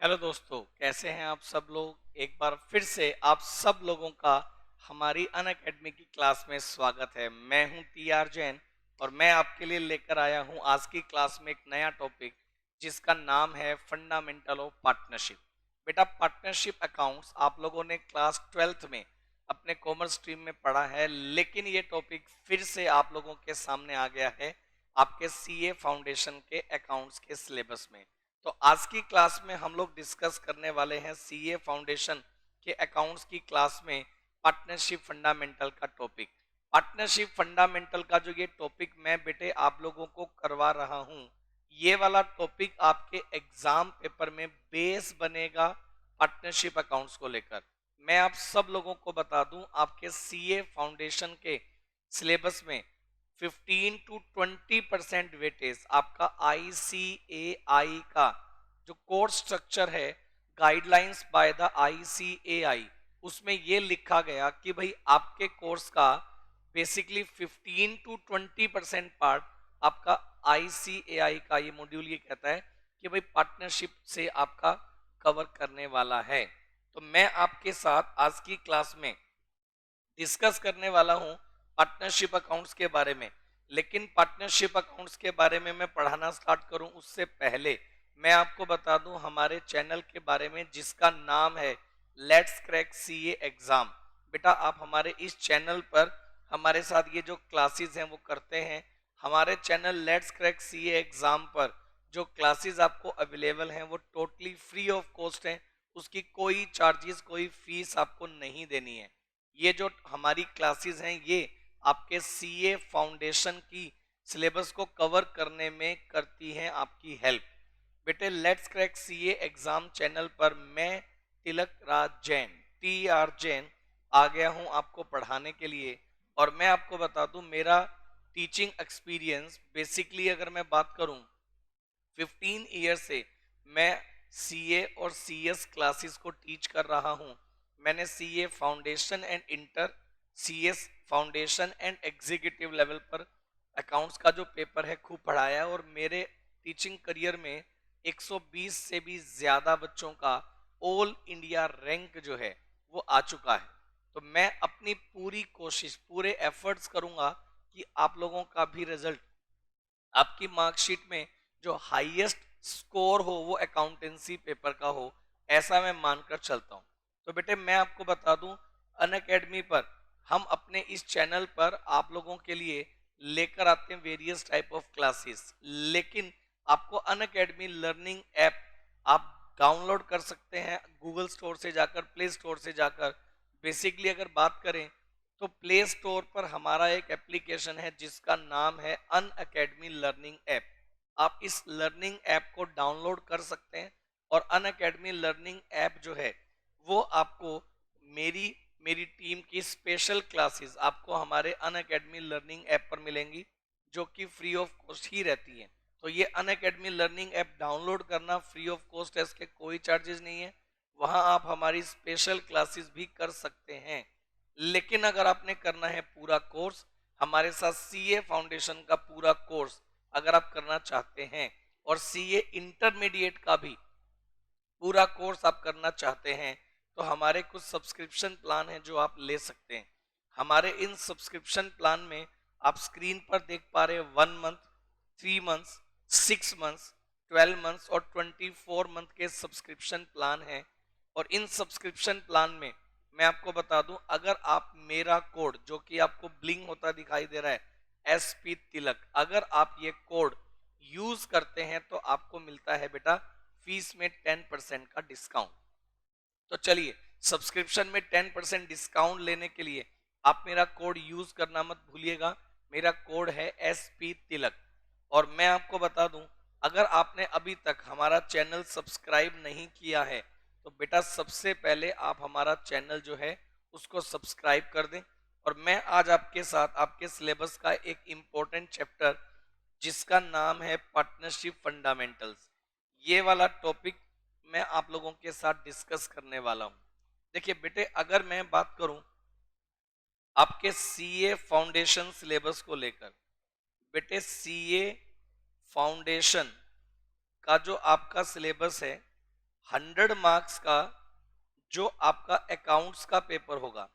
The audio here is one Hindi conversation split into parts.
हेलो दोस्तों, कैसे हैं आप सब लोग। एक बार फिर से आप सब लोगों का हमारी अनअकैडमी की क्लास में स्वागत है। मैं हूं टी आर जैन और मैं आपके लिए लेकर आया हूं आज की क्लास में एक नया टॉपिक जिसका नाम है फंडामेंटल ऑफ पार्टनरशिप। बेटा, पार्टनरशिप अकाउंट्स आप लोगों ने क्लास 12th में अपने कॉमर्स स्ट्रीम में पढ़ा है, लेकिन ये टॉपिक फिर से आप लोगों के सामने आ गया है आपके सीए फाउंडेशन के अकाउंट्स के सिलेबस में। तो आज की क्लास में हम लोग डिस्कस करने वाले हैं सीए फाउंडेशन के अकाउंट्स की क्लास में पार्टनरशिप फंडामेंटल का टॉपिक। पार्टनरशिप फंडामेंटल का जो ये टॉपिक मैं बेटे आप लोगों को करवा रहा हूं, ये वाला टॉपिक आपके एग्जाम पेपर में बेस बनेगा पार्टनरशिप अकाउंट्स को लेकर। मैं आप सब लोगों को बता दूं, आपके सीए फाउंडेशन के सिलेबस में 15 to 20% वेटेज आपका आईसीएआई का जो कोर्स स्ट्रक्चर है, गाइडलाइंस बाय द आईसीएआई, उसमें ये लिखा गया कि भाई आपके कोर्स का बेसिकली 15 to 20% पार्ट आपका आईसीएआई का ये मॉड्यूल ये कहता है कि भाई पार्टनरशिप से आपका कवर करने वाला है। तो मैं आपके साथ आज की क्लास में डिस्कस करने वाला हूं पार्टनरशिप अकाउंट्स के बारे में। लेकिन पार्टनरशिप अकाउंट्स के बारे में मैं पढ़ाना स्टार्ट करूं उससे पहले मैं आपको बता दूं हमारे चैनल के बारे में जिसका नाम है लेट्स क्रैक सीए एग्जाम। बेटा, आप हमारे इस चैनल पर हमारे साथ ये जो क्लासेस हैं वो करते हैं। हमारे channel let's crack CA exam पर जो क्लासेस आपको अवेलेबल हैं वो टोटली फ्री ऑफ कॉस्ट हैं। उसकी कोई चार्जेस, कोई फीस आपको नहीं देनी है। ये जो हमारी क्लासेस हैं ये आपके सीए फाउंडेशन की सिलेबस को कवर करने में करती हैं आपकी हेल्प। बेटे, let's crack CA exam channel पर मैं तिलक राज जैन, टी आर जैन, आ गया हूं आपको पढ़ाने के लिए। और मैं आपको बता दूं मेरा टीचिंग एक्सपीरियंस बेसिकली अगर मैं बात करूं 15 ईयर से मैं सीए और सीएस क्लासेस को टीच कर रहा हूं। मैंने CA foundation and inter, CS foundation and executive level पर अकाउंट्स का जो पेपर है खूब पढ़ाया है। और मेरे टीचिंग करियर में 120 से भी ज्यादा बच्चों का ऑल इंडिया रैंक जो है वो आ चुका है। तो मैं अपनी पूरी कोशिश, पूरे एफर्ट्स करूंगा कि आप लोगों का भी रिजल्ट, आपकी मार्कशीट में जो हाईएस्ट स्कोर हो वो अकाउंटेंसी पेपर का हो, ऐसा मैं मानकर चलता हूँ। तो बेटे, मैं आपको बता दूं अनअकैडमी पर हम अपने इस चैनल पर आप लोगों के लिए लेकर आते हैं वेरियस टाइप ऑफ क्लासेस। लेकिन आपको अनअकैडमी लर्निंग ऐप आप डाउनलोड कर सकते हैं गूगल स्टोर से जाकर, प्ले स्टोर से जाकर। बेसिकली अगर बात करें तो प्ले स्टोर पर हमारा एक एप्लीकेशन है जिसका नाम है अन अकेडमी लर्निंग ऐप। आप इस लर्निंग ऐप को डाउनलोड कर सकते हैं और अन अकेडमी लर्निंग ऐप जो है वो आपको मेरी मेरी टीम की स्पेशल क्लासेस आपको हमारे अन अकेडमी लर्निंग ऐप पर मिलेंगी, जो कि फ्री ऑफ कॉस्ट ही रहती है। तो ये अन अकेडमी लर्निंग ऐप डाउनलोड करना फ्री ऑफ कॉस्ट है, इसके कोई चार्जेस नहीं है। वहां आप हमारी स्पेशल क्लासेस भी कर सकते हैं। लेकिन अगर आपने करना है पूरा कोर्स हमारे साथ, सीए फाउंडेशन का पूरा कोर्स अगर आप करना चाहते हैं और सीए इंटरमीडिएट का भी पूरा कोर्स आप करना चाहते हैं, तो हमारे कुछ सब्सक्रिप्शन प्लान हैं जो आप ले सकते हैं। हमारे इन सब्सक्रिप्शन प्लान में आप स्क्रीन पर देख पा रहे हैं 1 मंथ, 3 मंथ्स, 6 मंथ्स, 12 मंथ्स और 24 मंथ के सब्सक्रिप्शन प्लान हैं। और इन सब्सक्रिप्शन प्लान में मैं आपको बता दूं, अगर आप मेरा कोड जो कि आपको ब्लिंक होता दिखाई दे रहा है एसपी तिलक, अगर आप ये कोड यूज करते हैं तो आपको मिलता है बेटा फीस में 10% का डिस्काउंट। तो चलिए, सब्सक्रिप्शन में 10% डिस्काउंट लेने के लिए आप मेरा कोड यूज करना मत भूलिएगा। मेरा कोड है एस पी तिलक। और मैं आपको बता दूं, अगर आपने अभी तक हमारा चैनल सब्सक्राइब नहीं किया है तो बेटा सबसे पहले आप हमारा चैनल जो है उसको सब्सक्राइब कर दें। और मैं आज आपके साथ आपके सिलेबस का एक इंपॉर्टेंट चैप्टर जिसका नाम है पार्टनरशिप फंडामेंटल्स, ये वाला टॉपिक मैं आप लोगों के साथ डिस्कस करने वाला हूं। देखिए बेटे, अगर मैं बात करूं आपके सीए फाउंडेशन सिलेबस को लेकर, बेटे सीए फाउंडेशन का जो आपका सिलेबस है 100 मार्क्स का जो आपका अकाउंट्स का पेपर होगा,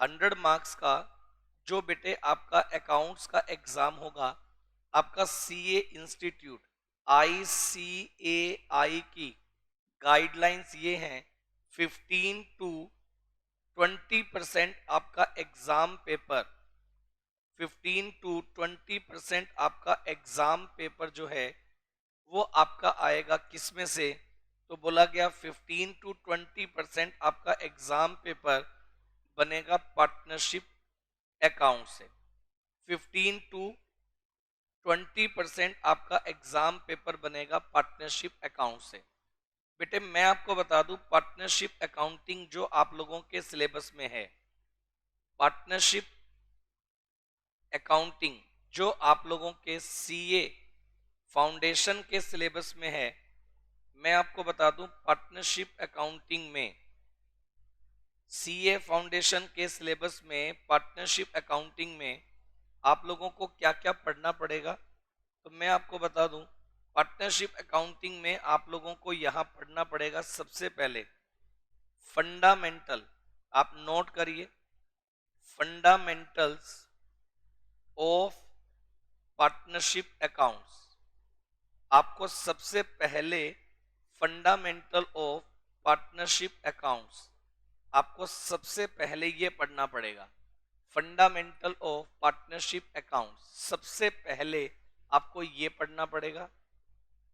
100 मार्क्स का जो बेटे आपका अकाउंट्स का एग्जाम होगा, आपका सीए इंस्टीट्यूट ICAI की गाइडलाइंस ये हैं, 15 to 20% आपका एग्जाम पेपर, 15 to 20% आपका एग्जाम पेपर जो है वो आपका आएगा किस में से? तो बोला गया 15 to 20% आपका एग्जाम पेपर बनेगा पार्टनरशिप अकाउंट से। 15 to 20% आपका एग्जाम पेपर बनेगा पार्टनरशिप अकाउंट से। बेटे मैं आपको बता दूं, पार्टनरशिप अकाउंटिंग जो आप लोगों के सिलेबस में है, पार्टनरशिप अकाउंटिंग जो आप लोगों के सीए फाउंडेशन के सिलेबस में है, मैं आपको बता दूं पार्टनरशिप अकाउंटिंग में सीए फाउंडेशन के सिलेबस में पार्टनरशिप अकाउंटिंग में आप लोगों को क्या क्या पढ़ना पड़ेगा। तो मैं आपको बता दूं पार्टनरशिप अकाउंटिंग में आप लोगों को यहां पढ़ना पड़ेगा सबसे पहले फंडामेंटल, आप नोट करिए, फंडामेंटल्स ऑफ पार्टनरशिप अकाउंट्स। आपको सबसे पहले फंडामेंटल ऑफ पार्टनरशिप अकाउंट्स आपको सबसे पहले ये पढ़ना पड़ेगा। फंडामेंटल ऑफ पार्टनरशिप अकाउंट्स सबसे पहले आपको ये पढ़ना पड़ेगा।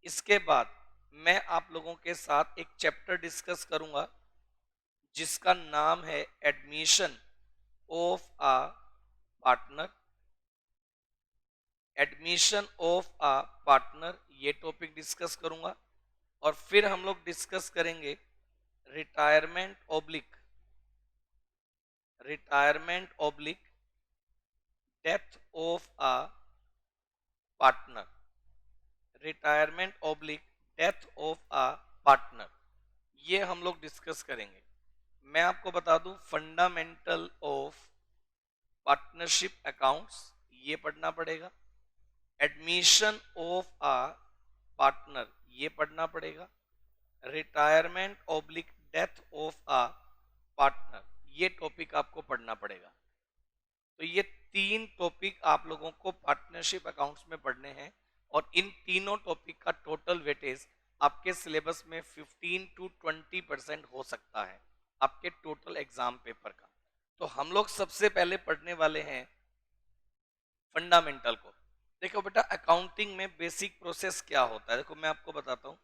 इसके बाद मैं आप लोगों के साथ एक चैप्टर डिस्कस करूंगा जिसका नाम है admission of a partner. Admission of a partner ये टॉपिक डिस्कस करूंगा। और फिर हम लोग डिस्कस करेंगे retirement oblique death of a partner, retirement oblique death of a partner, ये हम लोग डिस्कस करेंगे। मैं आपको बता दूं फंडामेंटल ऑफ पार्टनरशिप अकाउंट्स ये पढ़ना पड़ेगा, एडमिशन ऑफ अ पार्टनर ये पढ़ना पड़ेगा, retirement oblique death of a partner ये टॉपिक आपको पढ़ना पड़ेगा। तो ये 3 टॉपिक आप लोगों को पार्टनरशिप अकाउंट्स में पढ़ने हैं और इन तीनों टॉपिक का टोटल वेटेज आपके सिलेबस में 15 to 20% हो सकता है आपके टोटल एग्जाम पेपर का। तो हम लोग सबसे पहले पढ़ने वाले हैं फंडामेंटल को। देखो बेटा अकाउंटिंग में बेसिक प्रोसेस क्या होता है, देखो मैं आपको बताता हूँ।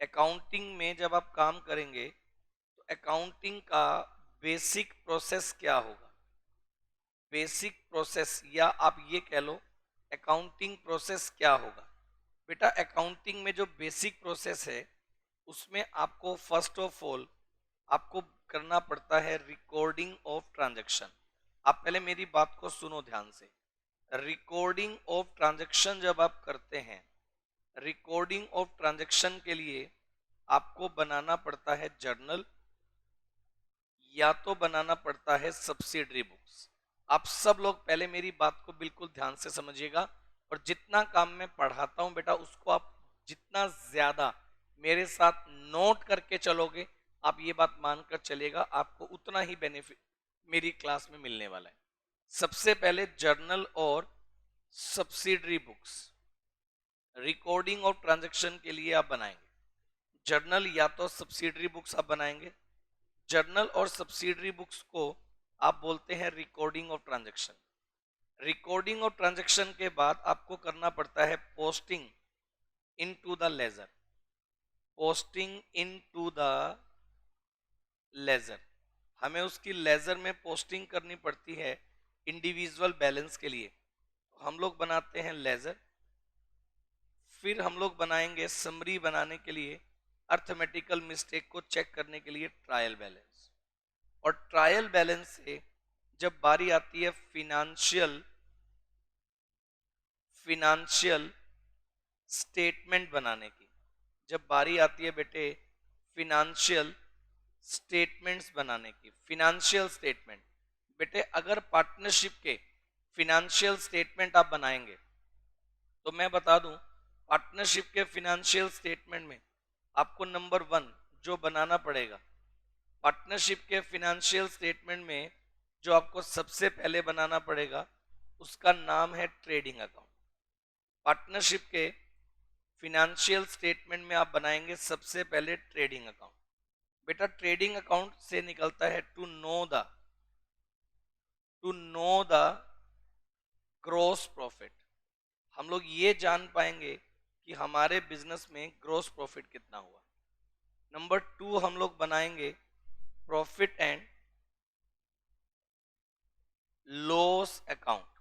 अकाउंटिंग में जब आप काम करेंगे तो अकाउंटिंग का बेसिक प्रोसेस क्या होगा, बेसिक प्रोसेस या आप ये कह लो अकाउंटिंग प्रोसेस क्या होगा। बेटा अकाउंटिंग में जो बेसिक प्रोसेस है उसमें आपको फर्स्ट ऑफ ऑल आपको करना पड़ता है रिकॉर्डिंग ऑफ ट्रांजैक्शन। आप पहले मेरी बात को सुनो ध्यान से। रिकॉर्डिंग ऑफ ट्रांजैक्शन जब आप करते हैं, रिकॉर्डिंग ऑफ ट्रांजैक्शन के लिए आपको बनाना पड़ता है जर्नल या तो बनाना पड़ता है सब्सिडरी बुक्स। आप सब लोग पहले मेरी बात को बिल्कुल ध्यान से समझिएगा और जितना काम मैं पढ़ाता हूं बेटा उसको आप जितना ज्यादा मेरे साथ नोट करके चलोगे, आप ये बात मानकर चलेगा आपको उतना ही बेनिफिट मेरी क्लास में मिलने वाला है। सबसे पहले जर्नल और subsidiary books recording of transaction के लिए आप बनाएंगे। जर्नल या तो सब्सिडरी बुक्स आप बनाएंगे। जर्नल और सब्सिडरी बुक्स को आप बोलते हैं recording of transaction. Recording of transaction के बाद आपको करना पड़ता है posting into the ledger, posting into the ledger. हमें उसकी लेजर में पोस्टिंग करनी पड़ती है इंडिविजुअल बैलेंस के लिए, तो हम लोग बनाते हैं लेजर। फिर हम लोग बनाएंगे समरी बनाने के लिए, अर्थमेटिकल मिस्टेक को चेक करने के लिए ट्रायल बैलेंस। और ट्रायल बैलेंस से जब बारी आती है फिनांशियल स्टेटमेंट बनाने की, जब बारी आती है बेटे फिनांशियल स्टेटमेंट्स बनाने की, फिनांशियल स्टेटमेंट बेटे अगर पार्टनरशिप के फिनांशियल स्टेटमेंट आप बनाएंगे तो मैं बता दूं पार्टनरशिप के फिनेंशियल स्टेटमेंट में आपको नंबर 1 जो बनाना पड़ेगा पार्टनरशिप के फिनेंशियल स्टेटमेंट में, जो आपको सबसे पहले बनाना पड़ेगा उसका नाम है ट्रेडिंग अकाउंट। पार्टनरशिप के फिनेंशियल स्टेटमेंट में आप बनाएंगे सबसे पहले ट्रेडिंग अकाउंट। बेटा ट्रेडिंग अकाउंट से निकलता है to know the gross profit. हम लोग ये जान पाएंगे कि हमारे बिजनेस में ग्रोस प्रॉफिट कितना हुआ। नंबर 2 हम लोग बनाएंगे profit and loss account.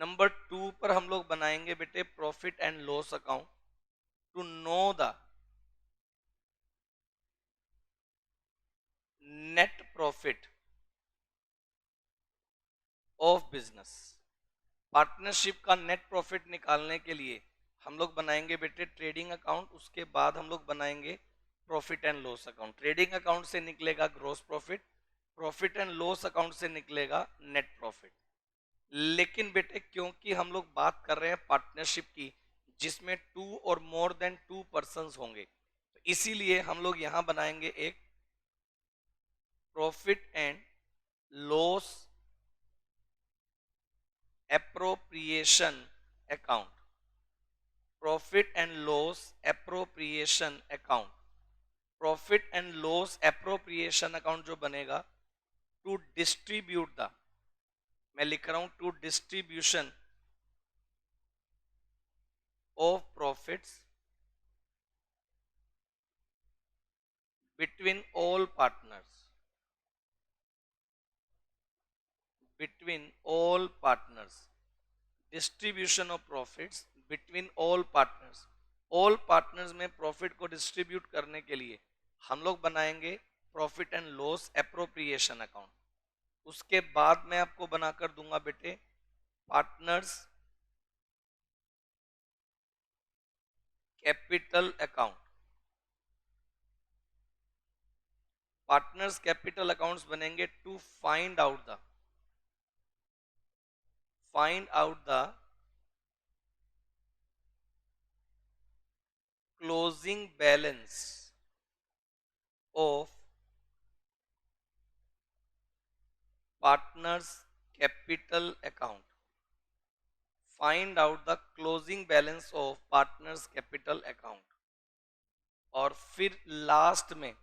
Number 2 पर हम लोग बनाएंगे बेटे profit and loss account to know the net profit of business. Partnership का नेट प्रॉफिट निकालने के लिए हम लोग बनाएंगे बेटे ट्रेडिंग अकाउंट, उसके बाद हम लोग बनाएंगे profit and loss account. Trading account से निकलेगा gross profit, profit and loss account से निकलेगा नेट प्रॉफिट। लेकिन बेटे क्योंकि हम लोग बात कर रहे हैं पार्टनरशिप की जिसमें 2 और मोर देन 2 पर्सन होंगे, तो इसीलिए हम लोग यहां बनाएंगे एक profit and loss appropriation account. Profit and loss appropriation account. Profit and loss appropriation account जो बनेगा टू डिस्ट्रीब्यूट द, मैं लिख रहा हूं to distribution of profits between all partners, between all partners, distribution of profits between all partners. All partners में प्रॉफिट को डिस्ट्रीब्यूट करने के लिए हम लोग बनाएंगे profit and loss appropriation account. उसके बाद मैं आपको बनाकर दूंगा बेटे partners capital account. Partners capital accounts बनेंगे to find out the closing balance of partners capital account. Find out the closing balance of partners capital account. और फिर लास्ट में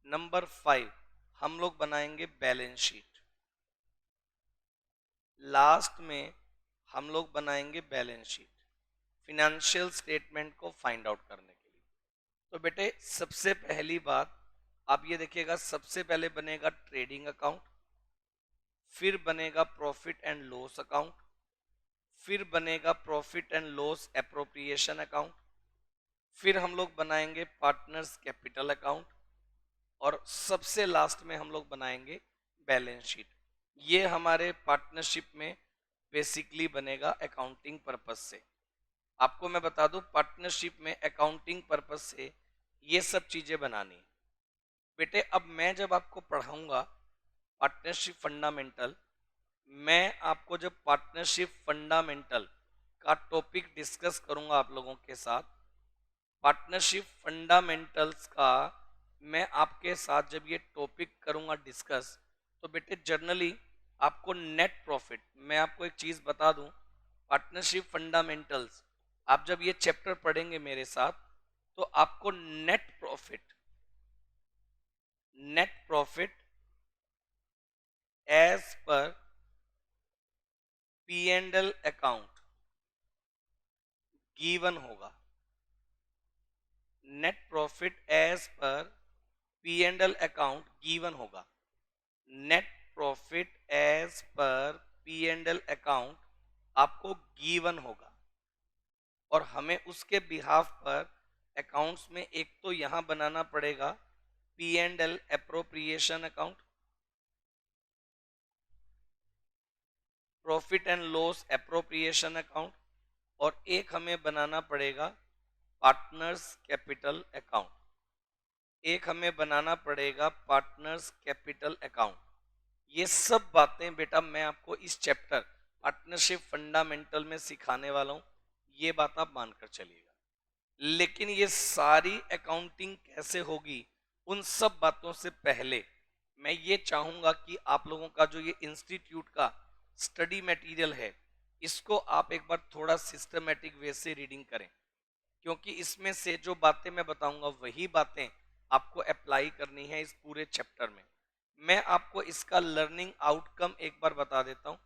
नंबर 5 हम लोग बनाएंगे बैलेंस शीट। लास्ट में हम लोग बनाएंगे बैलेंस शीट फिनेंशियल स्टेटमेंट को फाइंड आउट करने के लिए। तो बेटे सबसे पहली बात आप ये देखिएगा, सबसे पहले बनेगा ट्रेडिंग अकाउंट, फिर बनेगा प्रॉफिट एंड लॉस अकाउंट, फिर बनेगा profit and loss appropriation account, फिर हम लोग बनाएंगे पार्टनर्स कैपिटल अकाउंट, और सबसे लास्ट में हम लोग बनाएंगे बैलेंस शीट। ये हमारे पार्टनरशिप में बेसिकली बनेगा अकाउंटिंग पर्पस से। आपको मैं बता दूं पार्टनरशिप में अकाउंटिंग पर्पस से ये सब चीजें बनानी है। बेटे अब मैं जब आपको पढ़ाऊंगा पार्टनरशिप फंडामेंटल, मैं आपको जब पार्टनरशिप फंडामेंटल का टॉपिक डिस्कस करूंगा आप लोगों के साथ, पार्टनरशिप फंडामेंटल्स का मैं आपके साथ जब ये टॉपिक करूंगा डिस्कस, तो बेटे जनरली आपको नेट प्रॉफिट, मैं आपको एक चीज बता दूं, पार्टनरशिप फंडामेंटल्स आप जब ये चैप्टर पढ़ेंगे मेरे साथ तो आपको net profit as per P and L account given होगा। Net profit as per P and L account given होगा। Net profit as per P and L account आपको गिवन होगा, और हमें उसके बिहाफ पर अकाउंट्स में एक तो यहां बनाना पड़ेगा P and L appropriation account, profit and loss appropriation account, और एक हमें बनाना पड़ेगा पार्टनर्स कैपिटल अकाउंट। एक हमें बनाना पड़ेगा पार्टनर्स कैपिटल अकाउंट। ये सब बातें बेटा मैं आपको इस चैप्टर पार्टनरशिप फंडामेंटल में सिखाने वाला हूं, ये बात आप मानकर चलिएगा। लेकिन ये सारी अकाउंटिंग कैसे होगी, उन सब बातों से पहले मैं ये चाहूंगा कि आप लोगों का जो ये इंस्टीट्यूट का स्टडी मटेरियल है, इसको आप एक बार थोड़ा सिस्टमेटिक वे से रीडिंग करें, क्योंकि इसमें से जो बातें मैं बताऊंगा वही बातें आपको अप्लाई करनी है इस पूरे चैप्टर में। मैं आपको इसका लर्निंग आउटकम एक बार बता देता हूँ।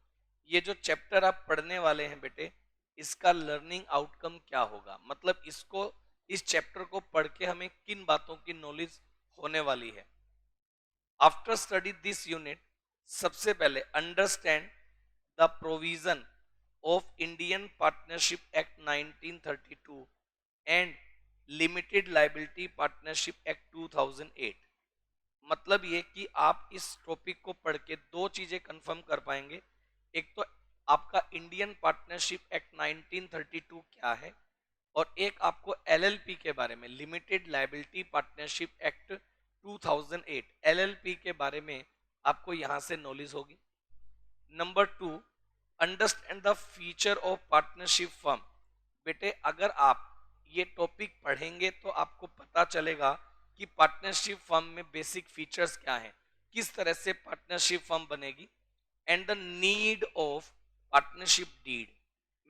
ये जो चैप्टर आप पढ़ने वाले हैं बेटे, इसका लर्निंग आउटकम क्या होगा, मतलब इसको, इस चैप्टर को पढ़ के हमें किन बातों की नॉलेज होने वाली है। आफ्टर स्टडी दिस यूनिट, सबसे पहले understand the provision of Indian partnership act 1932 and limited liability partnership act 2008। मतलब ये कि आप इस टॉपिक को पढ़ के दो चीजें कंफर्म कर पाएंगे। एक तो आपका इंडियन पार्टनरशिप एक्ट 1932 क्या है, और एक आपको एलएलपी के बारे में, limited liability partnership act 2008, LLP के बारे में आपको यहां से नॉलेज होगी। Number two, understand the feature of partnership firm. बेटे अगर आप ये टॉपिक पढ़ेंगे तो आपको पता चलेगा कि पार्टनरशिप फर्म में बेसिक फीचर्स क्या हैं, किस तरह से पार्टनरशिप फर्म बनेगी, and the need of partnership deed.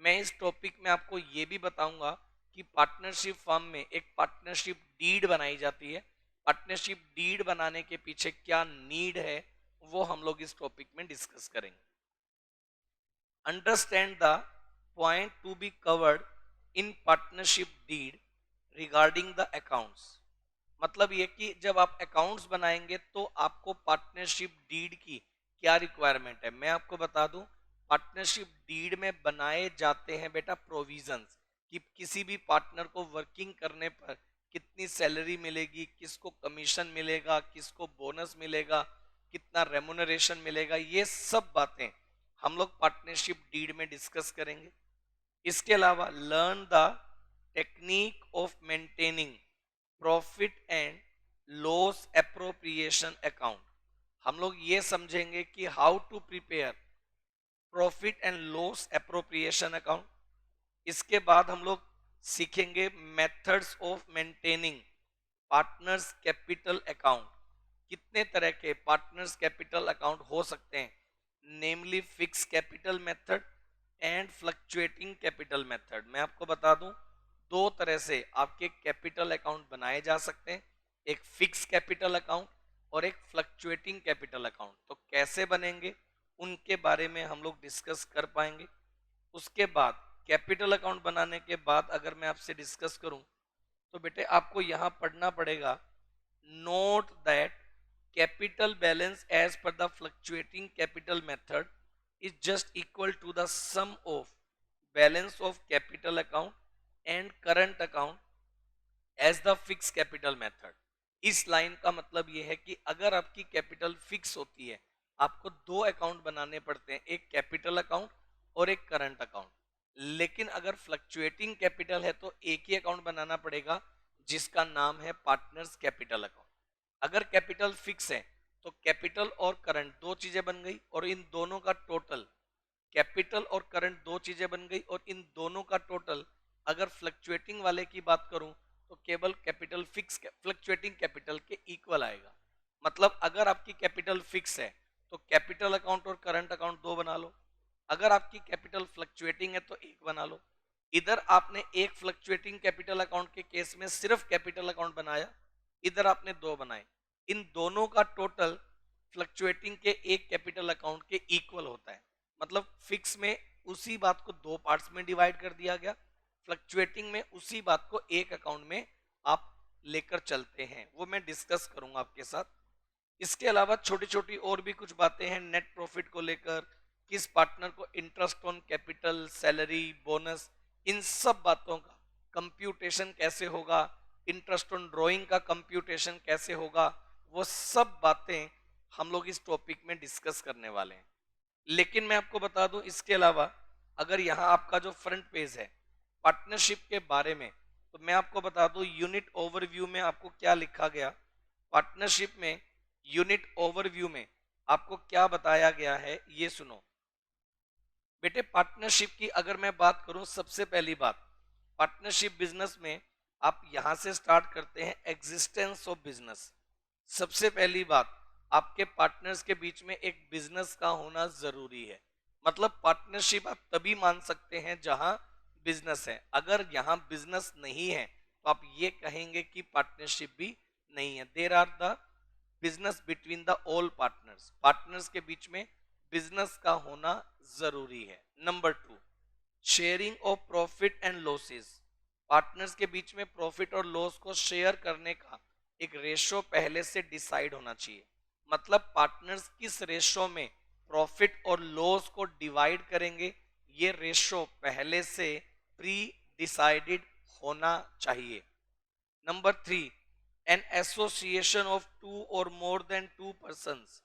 मैं इस टॉपिक में आपको ये भी बताऊंगा कि पार्टनरशिप फर्म में एक पार्टनरशिप डीड बनाई जाती है, पार्टनरशिप डीड बनाने के पीछे क्या नीड है, वो हम लोग इस टॉपिक में डिस्कस करेंगे। Understand the point to be covered in partnership deed regarding the accounts। मतलब ये कि जब आप अकाउंट्स बनाएंगे तो आपको पार्टनरशिप डीड की क्या रिक्वायरमेंट है। मैं आपको बता दूं, पार्टनरशिप डीड में बनाए जाते हैं बेटा प्रोविजंस, कि किसी भी पार्टनर को वर्किंग करने पर कितनी सैलरी मिलेगी, किसको कमीशन मिलेगा, किसको बोनस मिलेगा, कितना रेमुनरेशन मिलेगा, ये सब बातें हम लोग पार्टनरशिप डीड में डिस्कस करेंगे। इसके अलावा learn the technique of maintaining profit and loss appropriation account. हम लोग ये समझेंगे कि how to prepare profit and loss appropriation account. इसके बाद हम लोग सीखेंगे methods of maintaining partners capital account. कितने तरह के पार्टनर्स कैपिटल अकाउंट हो सकते हैं, namely fix capital method and fluctuating capital method. मैं आपको बता दूं, दो तरह से आपके कैपिटल अकाउंट बनाए जा सकते हैं, एक फिक्स कैपिटल अकाउंट और एक फ्लक्चुएटिंग कैपिटल अकाउंट। तो कैसे बनेंगे उनके बारे में हम लोग डिस्कस कर पाएंगे। उसके बाद कैपिटल अकाउंट बनाने के बाद अगर मैं आपसे डिस्कस करूं तो बेटे आपको यहां पढ़ना पड़ेगा, note that capital balance as per the fluctuating capital method is just equal to the sum of balance of capital account and current account as the fixed capital method। इस लाइन का मतलब यह है कि अगर आपकी कैपिटल फिक्स होती है, आपको दो अकाउंट बनाने पड़ते हैं, एक कैपिटल अकाउंट और एक करंट अकाउंट। लेकिन अगर फ्लक्चुएटिंग कैपिटल है तो एक ही अकाउंट बनाना पड़ेगा जिसका नाम है पार्टनर्स कैपिटल अकाउंट। अगर कैपिटल फिक्स है तो कैपिटल और करंट दो चीजें बन गई, और इन दोनों का टोटल, कैपिटल और करंट दो चीजें बन गई, और इन दोनों का टोटल अगर फ्लक्चुएटिंग वाले की बात करूं तो केवल कैपिटल फिक्स फ्लक्चुएटिंग कैपिटल के इक्वल आएगा। मतलब अगर आपकी कैपिटल फिक्स है तो कैपिटल अकाउंट और करंट अकाउंट दो बना लो, अगर आपकी कैपिटल फ्लक्चुएटिंग है तो एक बना लो। इधर आपने एक फ्लक्चुएटिंग कैपिटल अकाउंट के केस में सिर्फ कैपिटल अकाउंट बनाया, इधर आपने दो बनाए, इन दोनों का टोटल फ्लक्चुएटिंग के एक कैपिटल अकाउंट के इक्वल होता है। मतलब फिक्स में उसी बात को दो पार्ट्स में डिवाइड कर दिया गया, फ्लक्चुएटिंग में उसी बात को एक अकाउंट में आप लेकर चलते हैं, वो मैं डिस्कस करूंगा आपके साथ। इसके अलावा छोटी छोटी और भी कुछ बातें हैं नेट प्रॉफिट को लेकर, किस पार्टनर को interest on capital, salary, bonus, इन सब बातों का कंप्यूटेशन कैसे होगा, इंटरेस्ट ऑन ड्रॉइंग का कंप्यूटेशन कैसे होगा, वो सब बातें हम लोग इस टॉपिक में डिस्कस करने वाले हैं। लेकिन मैं आपको बता दूं, इसके अलावा अगर यहाँ आपका जो फ्रंट पेज है पार्टनरशिप के बारे में, तो मैं आपको बता दूं यूनिट ओवरव्यू में आपको क्या लिखा गया। पार्टनरशिप में यूनिट ओवरव्यू में आपको क्या बताया गया है, ये सुनो बेटे। पार्टनरशिप की अगर मैं बात करूं, सबसे पहली बात, पार्टनरशिप बिजनेस में आप यहां से स्टार्ट करते हैं एग्जिस्टेंस ऑफ बिजनेस। सबसे पहली बात, आपके पार्टनर्स के बीच में एक बिजनेस का होना जरूरी है। मतलब पार्टनरशिप आप तभी मान सकते हैं जहां बिजनेस है। अगर यहां बिजनेस नहीं है तो आप ये कहेंगे कि पार्टनरशिप भी नहीं है। There are the business between the all partners, partners के बीच में बिजनेस का होना जरूरी है। Number 2, sharing of profit and losses. Partners के बीच में प्रॉफिट और लॉस को शेयर करने का एक रेशो पहले से डिसाइड होना चाहिए। मतलब पार्टनर्स किस रेशो में प्रॉफिट और लॉस को डिवाइड करेंगे, ये रेशो पहले से प्री डिसाइडेड होना चाहिए। Number 3, an association of two और मोर देन टू पर्सन्स।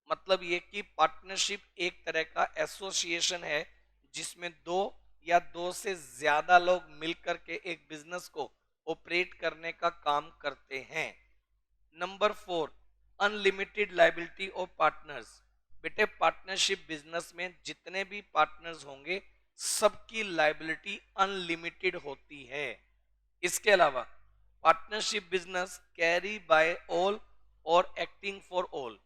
मतलब ये कि पार्टनरशिप एक तरह का एसोसिएशन है जिसमें दो या दो से ज्यादा लोग मिलकर के एक बिजनेस को ऑपरेट करने का काम करते हैं। Number 4, unlimited liability of partners. बेटे पार्टनरशिप बिजनेस में जितने भी पार्टनर्स होंगे सबकी लाइबिलिटी अनलिमिटेड होती है। इसके अलावा partnership business carry by all और एक्टिंग फॉर ऑल।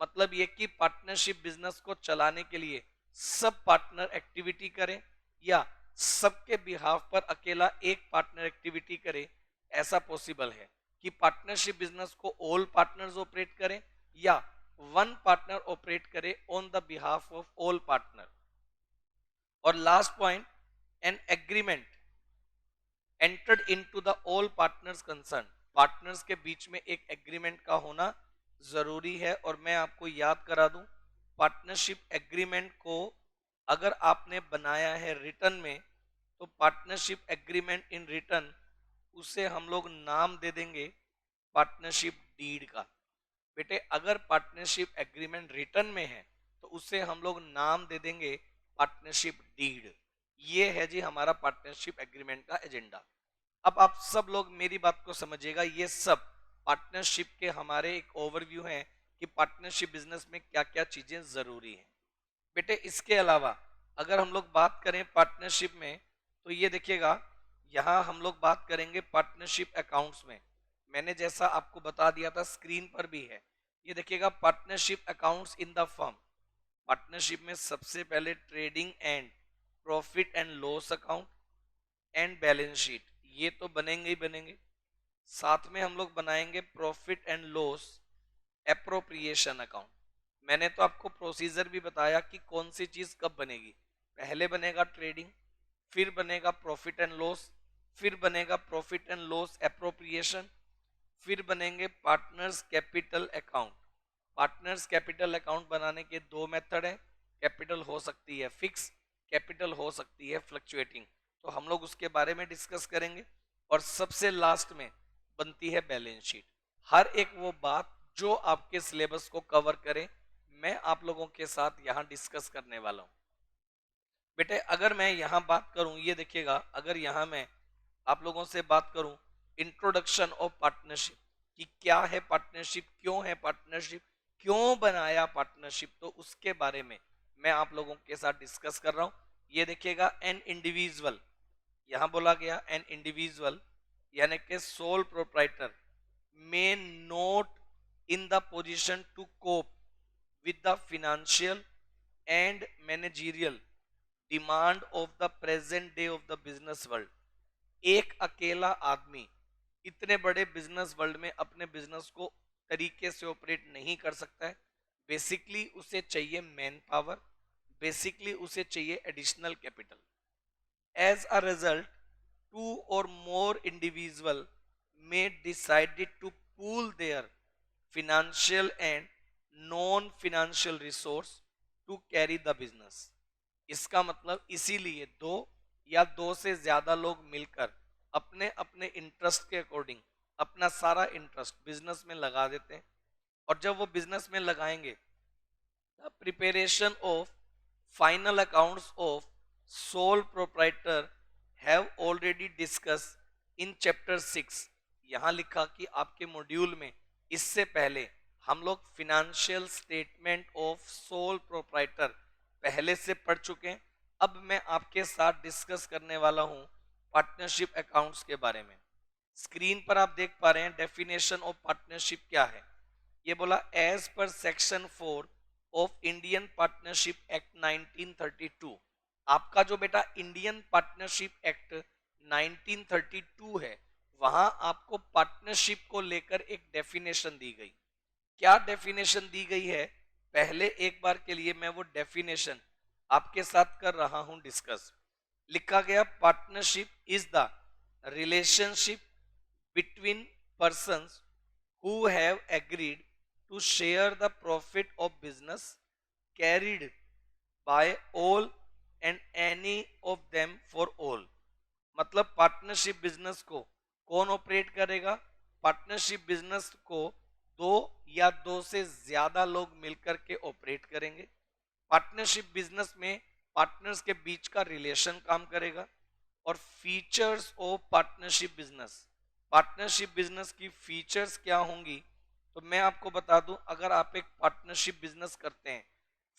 मतलब ये कि पार्टनरशिप बिजनेस को चलाने के लिए सब पार्टनर एक्टिविटी करें या सबके बिहाफ पर अकेला एक पार्टनर एक्टिविटी करे, ऐसा पॉसिबल है कि पार्टनरशिप बिजनेस को ऑल पार्टनर्स ऑपरेट करें या वन पार्टनर ऑपरेट करे on the behalf of all partner. और last point, an agreement entered into the all partners concern. Partners के बीच में एक एग्रीमेंट का होना जरूरी है। और मैं आपको याद करा दूं, पार्टनरशिप एग्रीमेंट को अगर आपने बनाया है रिटर्न में तो पार्टनरशिप एग्रीमेंट इन रिटर्न, उसे हम लोग नाम दे देंगे पार्टनरशिप डीड का। बेटे अगर पार्टनरशिप एग्रीमेंट रिटर्न में है तो उसे हम लोग नाम दे देंगे पार्टनरशिप डीड। ये है जी हमारा पार्टनरशिप एग्रीमेंट का एजेंडा। अब आप सब लोग मेरी बात को समझिएगा, ये सब पार्टनरशिप के हमारे एक ओवरव्यू हैं कि पार्टनरशिप बिजनेस में क्या क्या चीजें जरूरी हैं। बेटे इसके अलावा अगर हम लोग बात करें पार्टनरशिप में तो ये देखिएगा, यहाँ हम लोग बात करेंगे पार्टनरशिप अकाउंट्स में। मैंने जैसा आपको बता दिया था स्क्रीन पर भी है, ये देखिएगा partnership accounts in the firm. Partnership में सबसे पहले trading and profit and loss account and balance sheet, ये तो बनेंगे ही बनेंगे। साथ में हम लोग बनाएंगे profit and loss appropriation account. मैंने तो आपको प्रोसीजर भी बताया कि कौन सी चीज कब बनेगी। पहले बनेगा ट्रेडिंग, फिर बनेगा प्रॉफिट एंड लॉस, फिर बनेगा प्रॉफिट एंड लॉस एप्रोप्रिएशन, फिर बनेंगे partners capital account. Partners capital account बनाने के दो मेथड है। कैपिटल हो सकती है फिक्स, कैपिटल हो सकती है फ्लक्चुएटिंग, तो हम लोग उसके बारे में डिस्कस करेंगे। और सबसे लास्ट में बनती है बैलेंस शीट। हर एक वो बात जो आपके सिलेबस को कवर करे मैं आप लोगों के साथ यहाँ डिस्कस करने वाला हूँ। बेटे अगर मैं यहाँ बात करूँ, ये देखिएगा, अगर यहाँ मैं आप लोगों से बात करूँ इंट्रोडक्शन ऑफ पार्टनरशिप कि क्या है पार्टनरशिप, क्यों है पार्टनरशिप, क्यों बनाया पार्टनरशिप, तो उसके बारे में मैं आप लोगों के साथ डिस्कस कर रहा हूँ। ये देखिएगा, एन इंडिविजुअल, यहाँ बोला गया एन इंडिविजुअल यानी कि sole proprietor may not in the position to cope with the financial and managerial demand of the present day of the business world। एक अकेला आदमी इतने बड़े बिजनेस वर्ल्ड में अपने बिजनेस को तरीके से ऑपरेट नहीं कर सकता है। बेसिकली उसे चाहिए मैन पावर, बेसिकली उसे चाहिए additional capital. As a result, two or more individuals may decide to pool their financial and non-financial resource to carry the business। इसका मतलब इसीलिए दो या दो से ज्यादा लोग मिलकर अपने अपने इंटरेस्ट के अकॉर्डिंग अपना सारा इंटरेस्ट बिजनेस में लगा देते हैं। और जब वो बिजनेस में लगाएंगे, the preparation of final accounts of sole proprietor have already discussed in chapter 6। यहाँ लिखा कि आपके मॉड्यूल में इससे पहले हम लोग financial statement of sole proprietor पहले से पढ़ चुके हैं। अब मैं आपके साथ डिस्कस करने वाला हूं पार्टनरशिप अकाउंट्स के बारे में। स्क्रीन पर आप देख पा रहे हैं डेफिनेशन ऑफ पार्टनरशिप क्या है। ये बोला as per section 4 of Indian partnership act 1932। आपका जो बेटा इंडियन पार्टनरशिप एक्ट 1932 है, वहां आपको पार्टनरशिप को लेकर एक डेफिनेशन दी गई। क्या डेफिनेशन दी गई है, पहले एक बार के लिए मैं वो डेफिनेशन आपके साथ कर रहा हूं डिस्कस। लिखा गया partnership is the relationship between persons who have agreed to share the profit of business carried by all and any of them for all। मतलब पार्टनरशिप बिजनेस को कौन ऑपरेट करेगा? पार्टनरशिप बिजनेस को दो या दो से ज्यादा लोग मिलकर के ऑपरेट करेंगे। पार्टनरशिप बिजनेस में पार्टनर्स के बीच का रिलेशन काम करेगा। और features of partnership business, partnership business की फीचर्स क्या होंगी, तो मैं आपको बता दूं, अगर आप एक पार्टनरशिप बिजनेस करते हैं,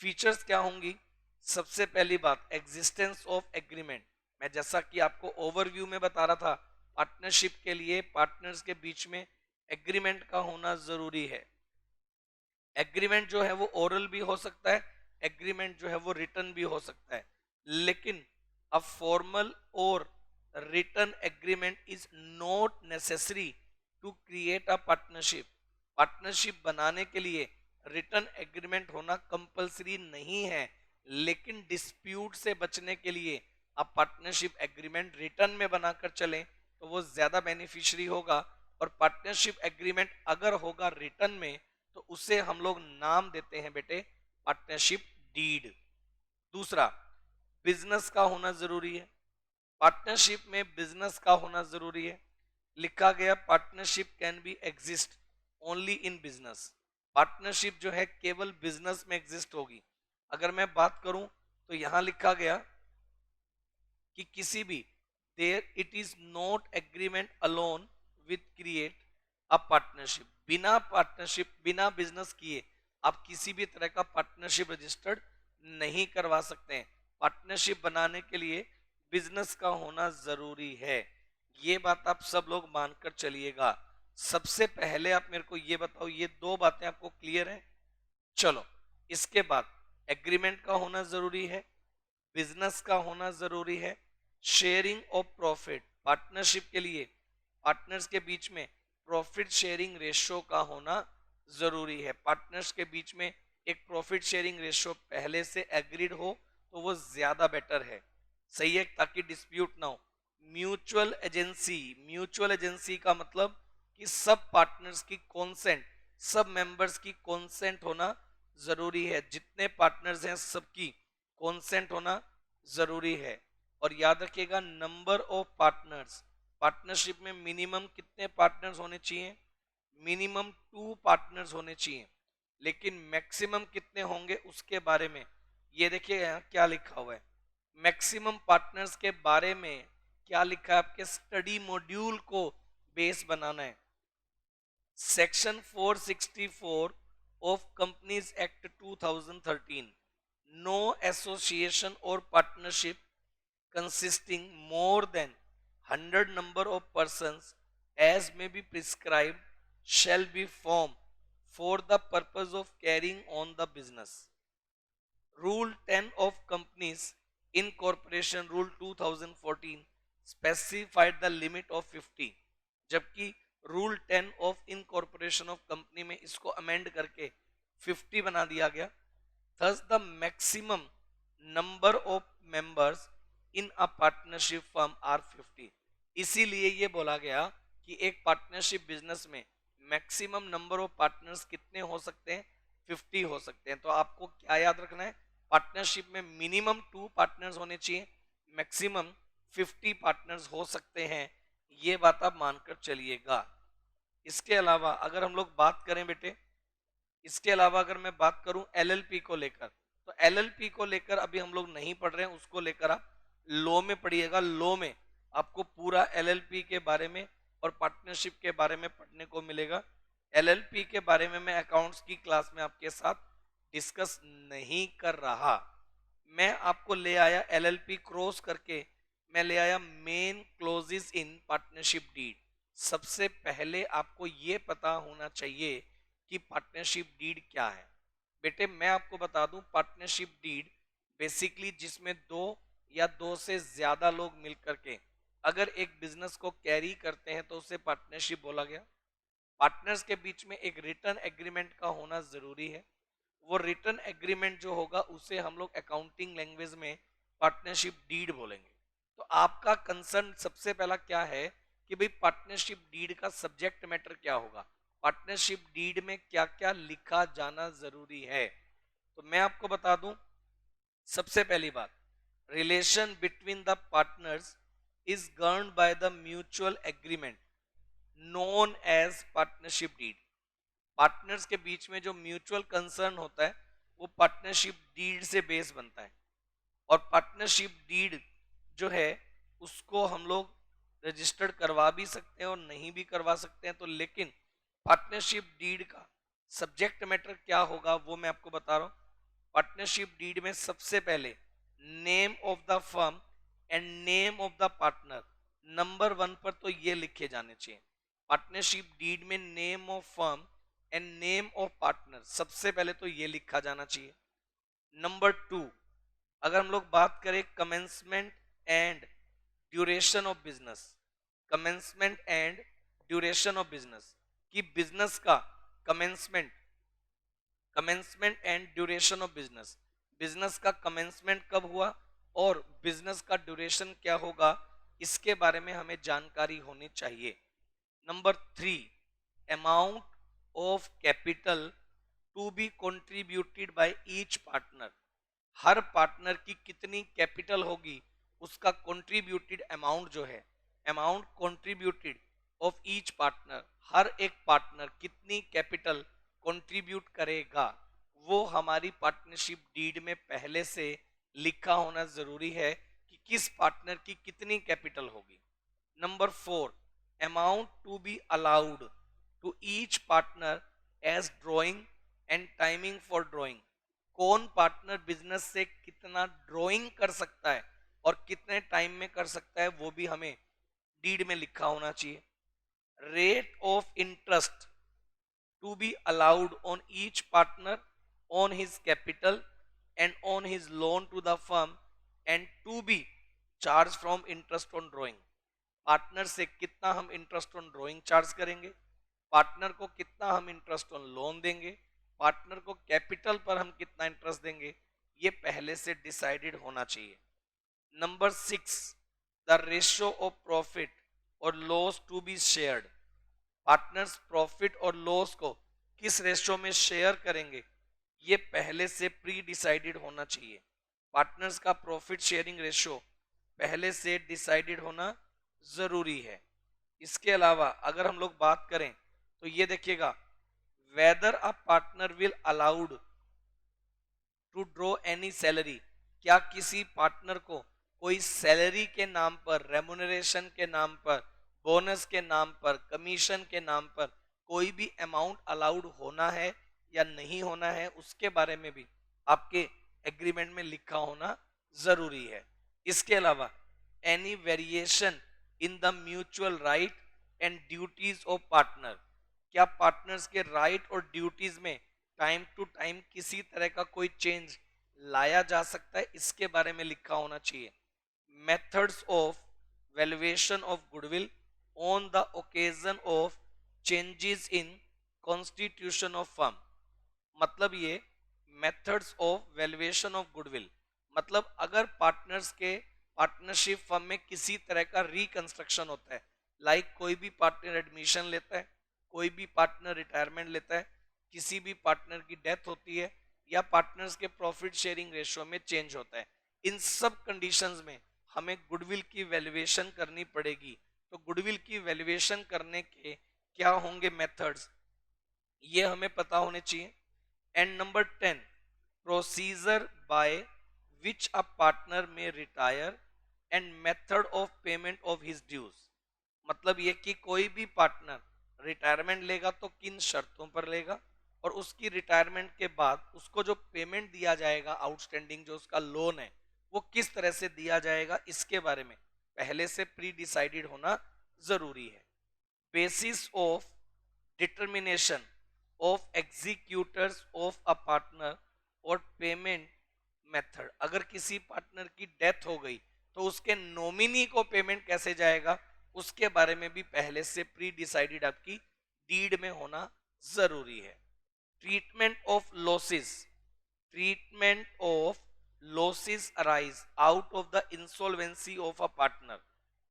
फीचर्स क्या होंगी। सबसे पहली बात, एग्जिस्टेंस ऑफ एग्रीमेंट। मैं जैसा कि आपको ओवरव्यू में बता रहा था, पार्टनरशिप के लिए पार्टनर्स के बीच में एग्रीमेंट का होना जरूरी है। एग्रीमेंट जो है वो ओरल भी हो सकता है, एग्रीमेंट जो है वो रिटर्न भी हो सकता है, लेकिन अ फॉर्मल और written agreement is not necessary to create a partnership. Partnership बनाने के लिए रिटर्न एग्रीमेंट होना कंपलसरी नहीं है, लेकिन डिस्प्यूट से बचने के लिए आप पार्टनरशिप एग्रीमेंट रिटर्न में बनाकर चलें तो वो ज्यादा बेनिफिशियरी होगा। और पार्टनरशिप एग्रीमेंट अगर होगा रिटर्न में, तो उसे हम लोग नाम देते हैं बेटे पार्टनरशिप डीड। दूसरा, बिजनेस का होना जरूरी है। पार्टनरशिप में बिजनेस का होना जरूरी है। लिखा गया partnership can be exist only in business. Partnership जो है केवल बिजनेस में एग्जिस्ट होगी। अगर मैं बात करूं तो यहां लिखा गया कि किसी भी there it is not agreement alone with create a partnership. बिना पार्टनरशिप, बिना बिजनेस किए आप किसी भी तरह का पार्टनरशिप रजिस्टर्ड नहीं करवा सकते हैं। पार्टनरशिप बनाने के लिए बिजनेस का होना जरूरी है। ये बात आप सब लोग मानकर चलिएगा। सबसे पहले आप मेरे को ये बताओ, ये दो बातें आपको क्लियर हैं? चलो, इसके बाद एग्रीमेंट का होना जरूरी है, बिजनेस का होना जरूरी है, शेयरिंग ऑफ प्रॉफिट। पार्टनरशिप के लिए पार्टनर्स के बीच में प्रॉफिट शेयरिंग रेशियो का होना जरूरी है। पार्टनर्स के बीच में एक प्रॉफिट शेयरिंग रेशियो पहले से एग्रीड हो तो वो ज्यादा बेटर है, सही है, ताकि डिस्प्यूट ना हो। म्यूचुअल एजेंसी, म्यूचुअल एजेंसी का मतलब कि सब पार्टनर्स की कॉन्सेंट, सब मेंबर्स की कॉन्सेंट होना जरूरी है। जितने पार्टनर्स हैं सबकी कॉन्सेंट होना जरूरी है। और याद रखिएगा, नंबर ऑफ पार्टनर्स, पार्टनरशिप में मिनिमम कितने पार्टनर्स होने चाहिए? मिनिमम 2 पार्टनर्स होने चाहिए। लेकिन मैक्सिमम कितने होंगे उसके बारे में ये देखिए यहाँ क्या लिखा हुआ है। मैक्सिमम पार्टनर्स के बारे में क्या लिखा है, आपके स्टडी मॉड्यूल को बेस बनाना है। Section 464 of companies act 2013, no association और partnership consisting more than 100 number of persons as may be prescribed shall be formed for the purpose of carrying on the business। Rule 10 of Companies Incorporation Rule 2014 specified the limit of 50, जबकि rule 10 of incorporation of company में इसको अमेंड करके 50 बना दिया गया। Thus the maximum number of members in a partnership firm are 50। इसीलिए ये बोला गया कि एक पार्टनरशिप बिजनेस में मैक्सिमम नंबर ऑफ पार्टनर्स कितने हो सकते हैं? 50 हो सकते हैं। तो आपको क्या याद रखना है? पार्टनरशिप में मिनिमम 2 पार्टनर्स होने चाहिए, मैक्सिमम 50 पार्टनर्स हो सकते हैं। ये बात आप मानकर चलिएगा। इसके अलावा अगर हम लोग बात करें बेटे, इसके अलावा अगर मैं बात करूं एलएलपी को लेकर, तो एलएलपी को लेकर अभी हम लोग नहीं पढ़ रहे हैं, उसको लेकर आप लॉ में पढ़िएगा। लॉ में आपको पूरा एलएलपी के बारे में और पार्टनरशिप के बारे में पढ़ने को मिलेगा। एलएलपी के बारे में मैं अकाउंट्स की क्लास में आपके साथ डिस्कस नहीं कर रहा। मैं आपको ले आया एलएलपी क्रॉस करके, मैं ले आया main clauses in partnership deed. सबसे पहले आपको ये पता होना चाहिए कि पार्टनरशिप डीड क्या है। बेटे मैं आपको बता दूं, पार्टनरशिप डीड बेसिकली जिसमें दो या दो से ज्यादा लोग मिलकर के अगर एक बिजनेस को कैरी करते हैं तो उसे पार्टनरशिप बोला गया। पार्टनर्स के बीच में एक रिटर्न एग्रीमेंट का होना जरूरी है। वो रिटर्न एग्रीमेंट जो होगा उसे हम लोग अकाउंटिंग लैंग्वेज में पार्टनरशिप डीड बोलेंगे। तो आपका कंसर्न सबसे पहला क्या है कि भाई पार्टनरशिप डीड का सब्जेक्ट मैटर क्या होगा, पार्टनरशिप डीड में क्या क्या लिखा जाना जरूरी है। तो मैं आपको बता दूं, सबसे पहली बात, relation between the partners is governed by the mutual agreement known as partnership deed. Partners के बीच में जो म्यूचुअल कंसर्न होता है वो पार्टनरशिप डीड से बेस बनता है। और पार्टनरशिप डीड जो है उसको हम लोग रजिस्टर्ड करवा भी सकते हैं और नहीं भी करवा सकते हैं। तो लेकिन पार्टनरशिप डीड का सब्जेक्ट मैटर क्या होगा वो मैं आपको बता रहा हूं। पार्टनरशिप डीड में सबसे पहले name of the firm and name of the partner number one पर तो ये लिखे जाने चाहिए। पार्टनरशिप डीड में name of firm and name of partner सबसे पहले तो ये लिखा जाना चाहिए। नंबर टू, अगर हम लोग बात करें commencement and duration of business, commencement and duration of business कि बिजनेस का commencement, commencement and duration of business, business का कमेंसमेंट कब हुआ और बिजनेस का ड्यूरेशन क्या होगा, इसके बारे में हमें जानकारी होनी चाहिए। Number three, amount of capital to be contributed by each partner, हर पार्टनर की कितनी कैपिटल होगी उसका कंट्रीब्यूटेड अमाउंट जो है, amount contributed of each partner, हर एक पार्टनर कितनी कैपिटल कंट्रीब्यूट करेगा वो हमारी पार्टनरशिप डीड में पहले से लिखा होना जरूरी है कि किस पार्टनर की कितनी कैपिटल होगी। Number four, amount to be allowed to each partner as drawing and timing for drawing, कौन पार्टनर बिजनेस से कितना ड्राइंग कर सकता है और कितने टाइम में कर सकता है वो भी हमें डीड में लिखा होना चाहिए। Rate of interest to be allowed on each partner on his capital and on his loan to the firm and to be charge from interest on drawing, partner से कितना हम इंटरेस्ट ऑन ड्राइंग चार्ज करेंगे, पार्टनर को कितना हम इंटरेस्ट ऑन लोन देंगे, पार्टनर को कैपिटल पर हम कितना इंटरेस्ट देंगे, ये पहले से डिसाइडेड होना चाहिए। Number six, the ratio of profit और loss to be shared, partners profit और लॉस को किस रेशियो में शेयर करेंगे ये पहले से प्री डिसाइडेड होना चाहिए। पार्टनर्स का प्रॉफिट शेयरिंग रेशियो पहले से डिसाइडेड होना जरूरी है। इसके अलावा अगर हम लोग बात करें तो ये देखिएगा, whether a partner will allowed to draw any salary, क्या किसी पार्टनर को कोई सैलरी के नाम पर, रेमुनरेशन के नाम पर, बोनस के नाम पर, कमीशन के नाम पर कोई भी अमाउंट अलाउड होना है या नहीं होना है, उसके बारे में भी आपके एग्रीमेंट में लिखा होना जरूरी है। इसके अलावा any variation in the mutual right and duties of partner, क्या पार्टनर्स के राइट और ड्यूटीज में टाइम टू टाइम किसी तरह का कोई चेंज लाया जा सकता है, इसके बारे में लिखा होना चाहिए। Methods of valuation of goodwill on the occasion of changes in constitution of firm, मतलब ये methods of valuation of goodwill, मतलब अगर पार्टनर्स के पार्टनरशिप फर्म में किसी तरह का रिकंस्ट्रक्शन होता है, लाइक कोई भी पार्टनर एडमिशन लेता है, कोई भी पार्टनर रिटायरमेंट लेता है, किसी भी पार्टनर की डेथ होती है या पार्टनर्स के प्रॉफिट शेयरिंग रेशियो में चेंज होता है, इन सब कंडीशंस में हमें गुडविल की वैल्यूएशन करनी पड़ेगी। तो गुडविल की वैल्यूएशन करने के क्या होंगे मेथड्स, ये हमें पता होने चाहिए। And number 10, procedure by which a partner may retire and method of payment of his dues, मतलब ये कि कोई भी पार्टनर रिटायरमेंट लेगा तो किन शर्तों पर लेगा और उसकी रिटायरमेंट के बाद उसको जो पेमेंट दिया जाएगा, आउटस्टैंडिंग जो उसका लोन है वो किस तरह से दिया जाएगा, इसके बारे में पहले से प्री डिसाइडेड होना जरूरी है। basis of determination of executors of a partner और पेमेंट मेथड। अगर किसी पार्टनर की डेथ हो गई तो उसके नॉमिनी को पेमेंट कैसे जाएगा, उसके बारे में भी पहले से प्री डिसाइडेड आपकी डीड में होना जरूरी है। Treatment of losses, treatment of losses arise out of the insolvency of a partner।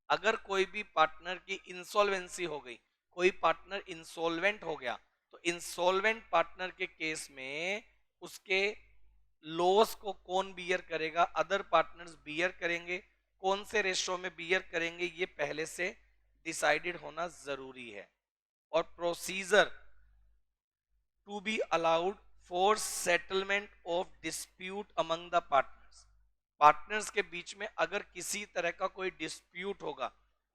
अगर कोई भी पार्टनर की इंसॉल्वेंसी हो गई, कोई पार्टनर इंसॉल्वेंट हो गया, तो इंसॉल्वेंट पार्टनर के केस में उसके लॉस को कौन बियर करेगा, अदर पार्टनर्स बियर करेंगे। कौन से रेशो में बियर करेंगे ये पहले से डिसाइडेड होना जरूरी है। और procedure to be allowed for settlement of dispute among the partners. Partners के बीच में अगर किसी तरह का कोई डिस्प्यूट होगा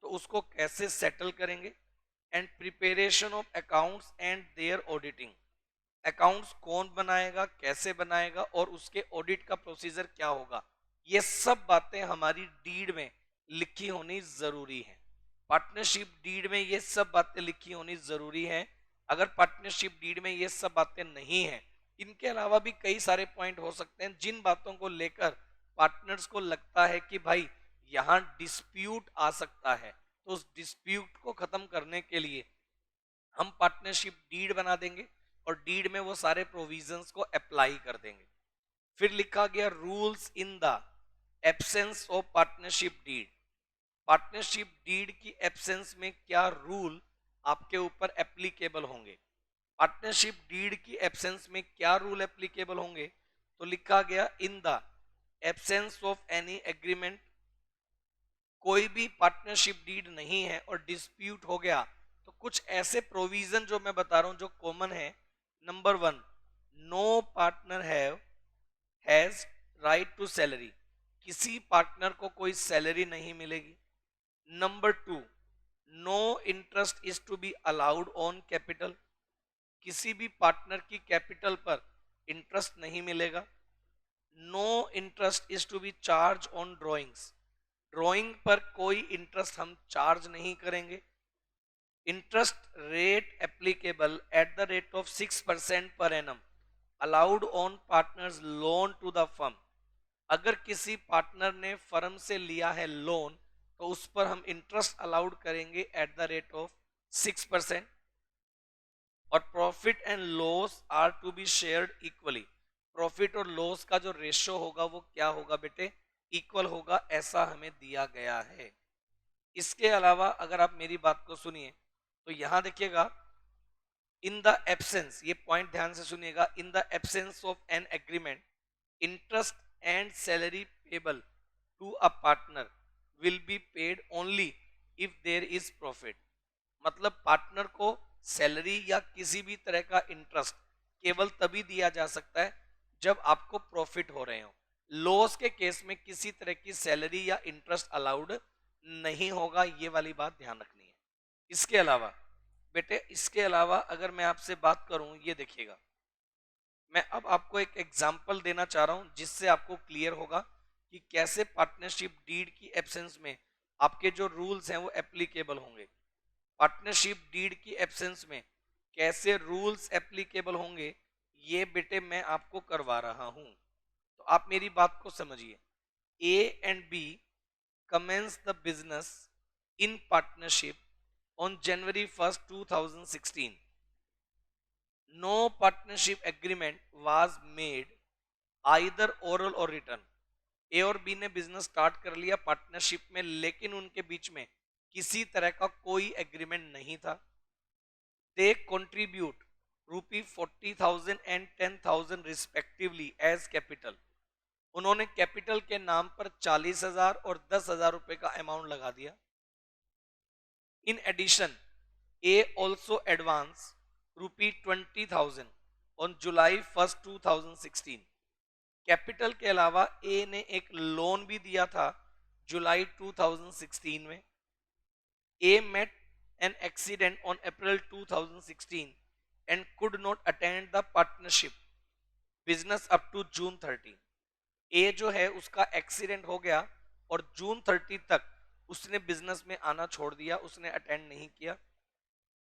तो उसको कैसे सेटल करेंगे। And preparation of accounts and their auditing. Accounts कौन बनाएगा, कैसे बनाएगा और उसके ऑडिट का प्रोसीजर क्या होगा, ये सब बातें हमारी डीड में लिखी होनी जरूरी है। पार्टनरशिप डीड में ये सब बातें लिखी होनी जरूरी है। अगर पार्टनरशिप डीड में ये सब बातें नहीं है, इनके अलावा भी कई सारे पॉइंट हो सकते हैं जिन बातों को लेकर पार्टनर्स को लगता है कि भाई यहां डिस्प्यूट आ सकता है, तो उस डिस्प्यूट को खत्म करने के लिए हम पार्टनरशिप डीड बना देंगे और डीड में वो सारे प्रोविजंस को अप्लाई कर देंगे। फिर लिखा गया rules in the absence of partnership deed. Partnership deed की एब्सेंस में क्या रूल आपके ऊपर एप्लीकेबल होंगे। पार्टनरशिप डीड की एब्सेंस में क्या रूल एप्लीकेबल होंगे, तो लिखा गया इन the absence of any agreement. कोई भी पार्टनरशिप डीड नहीं है और डिस्प्यूट हो गया तो कुछ ऐसे प्रोविजन जो मैं बता रहा हूं जो कॉमन है। Number 1, no partner has right to salary. किसी पार्टनर को कोई सैलरी नहीं मिलेगी। Number 2, no interest is to be allowed on capital. किसी भी पार्टनर की कैपिटल पर इंटरेस्ट नहीं मिलेगा। No interest is to be charge on drawings. Drawing पर कोई इंटरेस्ट हम चार्ज नहीं करेंगे। Interest rate applicable at the rate of 6% per annum allowed on partners loan to the firm. अगर किसी पार्टनर ने फर्म से लिया है लोन तो उस पर हम इंटरेस्ट अलाउड करेंगे एट द रेट ऑफ 6%। और profit and loss are to be shared equally. Profit और लॉस का जो रेशो होगा वो क्या होगा बेटे, इक्वल होगा, ऐसा हमें दिया गया है। इसके अलावा अगर आप मेरी बात को सुनिए तो यहां देखिएगा इन द एब्सेंस, ये पॉइंट ध्यान से सुनिएगा, in the absence of an agreement interest and salary payable to a partner will be paid only if there is profit. मतलब पार्टनर को सैलरी या किसी भी तरह का इंटरेस्ट केवल तभी दिया जा सकता है जब आपको प्रॉफिट हो रहे हो। लॉस के केस में किसी तरह की सैलरी या इंटरेस्ट अलाउड नहीं होगा, ये वाली बात ध्यान रखनी है। इसके अलावा बेटे, इसके अलावा अगर मैं आपसे बात करूं, ये देखिएगा, मैं अब आपको एक एग्जाम्पल देना चाह रहा हूं जिससे आपको क्लियर होगा कि कैसे पार्टनरशिप डीड की एब्सेंस में आपके जो रूल्स हैं वो एप्लीकेबल होंगे। पार्टनरशिप डीड की एब्सेंस में कैसे रूल्स एप्लीकेबल होंगे ये बेटे मैं आपको करवा रहा हूं, तो आप मेरी बात को समझिए। A and B commence the business in partnership on January 1st, 2016. No partnership agreement was made, either oral or written. ए और बी ने बिजनेस स्टार्ट कर लिया पार्टनरशिप में, लेकिन उनके बीच में किसी तरह का कोई एग्रीमेंट नहीं था। They contribute ₹40,000 and 10,000 respectively as capital. उन्होंने कैपिटल के नाम पर 40,000 और 10,000 रुपए का अमाउंट लगा दिया। In addition A also advance ₹20,000 on July 1st, 2016। Capital के अलावा ए ने एक लोन भी दिया था जुलाई 2016 में। A met an accident on April 2016 and could not attend the partnership business up to June 30। A जो है उसका एक्सीडेंट हो गया और जून 30 तक उसने बिजनेस में आना छोड़ दिया, उसने अटेंड नहीं किया।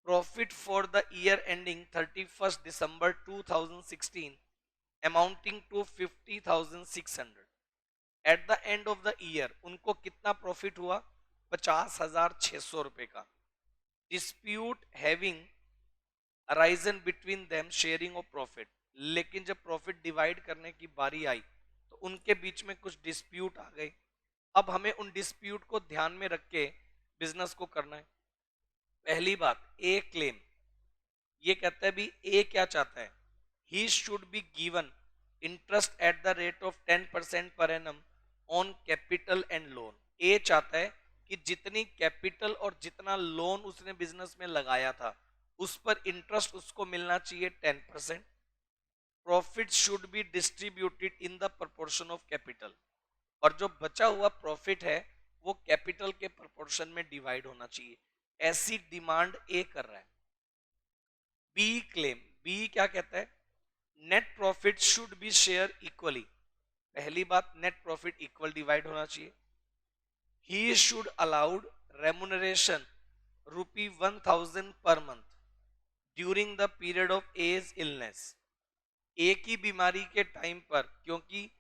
profit for the year ending 31st December 2016 amounting to 50,600. At the end of the year उनको कितना प्रॉफिट हुआ? 50,600 रुपए का. Dispute having arisen between them sharing of profit. लेकिन जब प्रॉफिट डिवाइड करने की बारी आई तो उनके बीच में कुछ डिस्प्यूट आ गए. अब हमें उन डिस्प्यूट को ध्यान में रख के बिजनेस को करना है. पहली बात, ए क्लेम. ये कहता है भी ए क्या चाहता है? He should be given interest at the rate of 10% per annum on capital and loan. A चाहता है कि जितनी कैपिटल और जितना लोन उसने बिजनेस में लगाया था उस पर इंटरेस्ट उसको मिलना चाहिए 10%. Profit should be distributed in the proportion of capital. और जो बचा हुआ प्रॉफिट है वो कैपिटल के प्रोपोर्शन में डिवाइड होना चाहिए. ऐसी डिमांड ए कर रहा है. B claim. बी क्या कहता है? Net profit should be share equally. पहली बात, नेट प्रॉफिट इक्वल डिवाइड होना चाहिए. He should allowed remuneration ₹1,000 per month during the period of as illness. एक ही बीमारी के टाइम पर, क्योंकि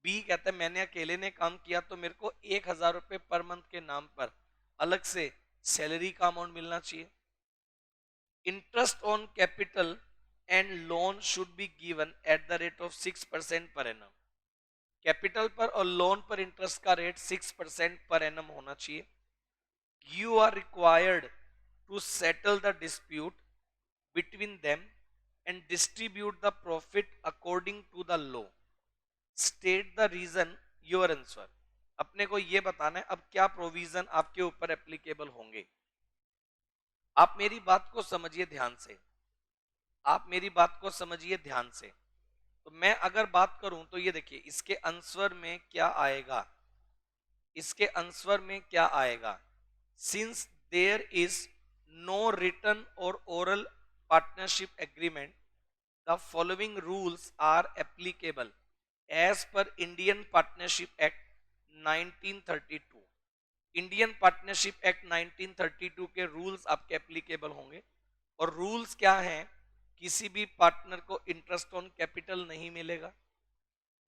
बी कहता है मैंने अकेले ने काम किया तो मेरे को 1,000 रुपए पर मंथ के नाम पर अलग से सैलरी का अमाउंट मिलना चाहिए. Interest on capital and loan should be given at the rate of 6% per annum. Capital पर और लोन पर इंटरेस्ट का रेट 6% पर एनम होना चाहिए. You are required to settle the dispute between them and distribute the profit according to the law. State the reason your answer. अपने को यह बताना है अब क्या प्रोविजन आपके ऊपर एप्लीकेबल होंगे. आप मेरी बात को समझिए ध्यान से. आप मेरी बात को समझिए ध्यान से. तो मैं अगर बात करूं तो ये देखिए इसके आंसर में क्या आएगा. इसके आंसर में क्या आएगा? Since there is no written or oral partnership agreement the following rules are applicable as per Indian partnership act 1932. Indian partnership act 1932 के रूल्स आपके एप्लीकेबल होंगे. और रूल्स क्या हैं? किसी भी पार्टनर को इंटरेस्ट ऑन कैपिटल नहीं मिलेगा.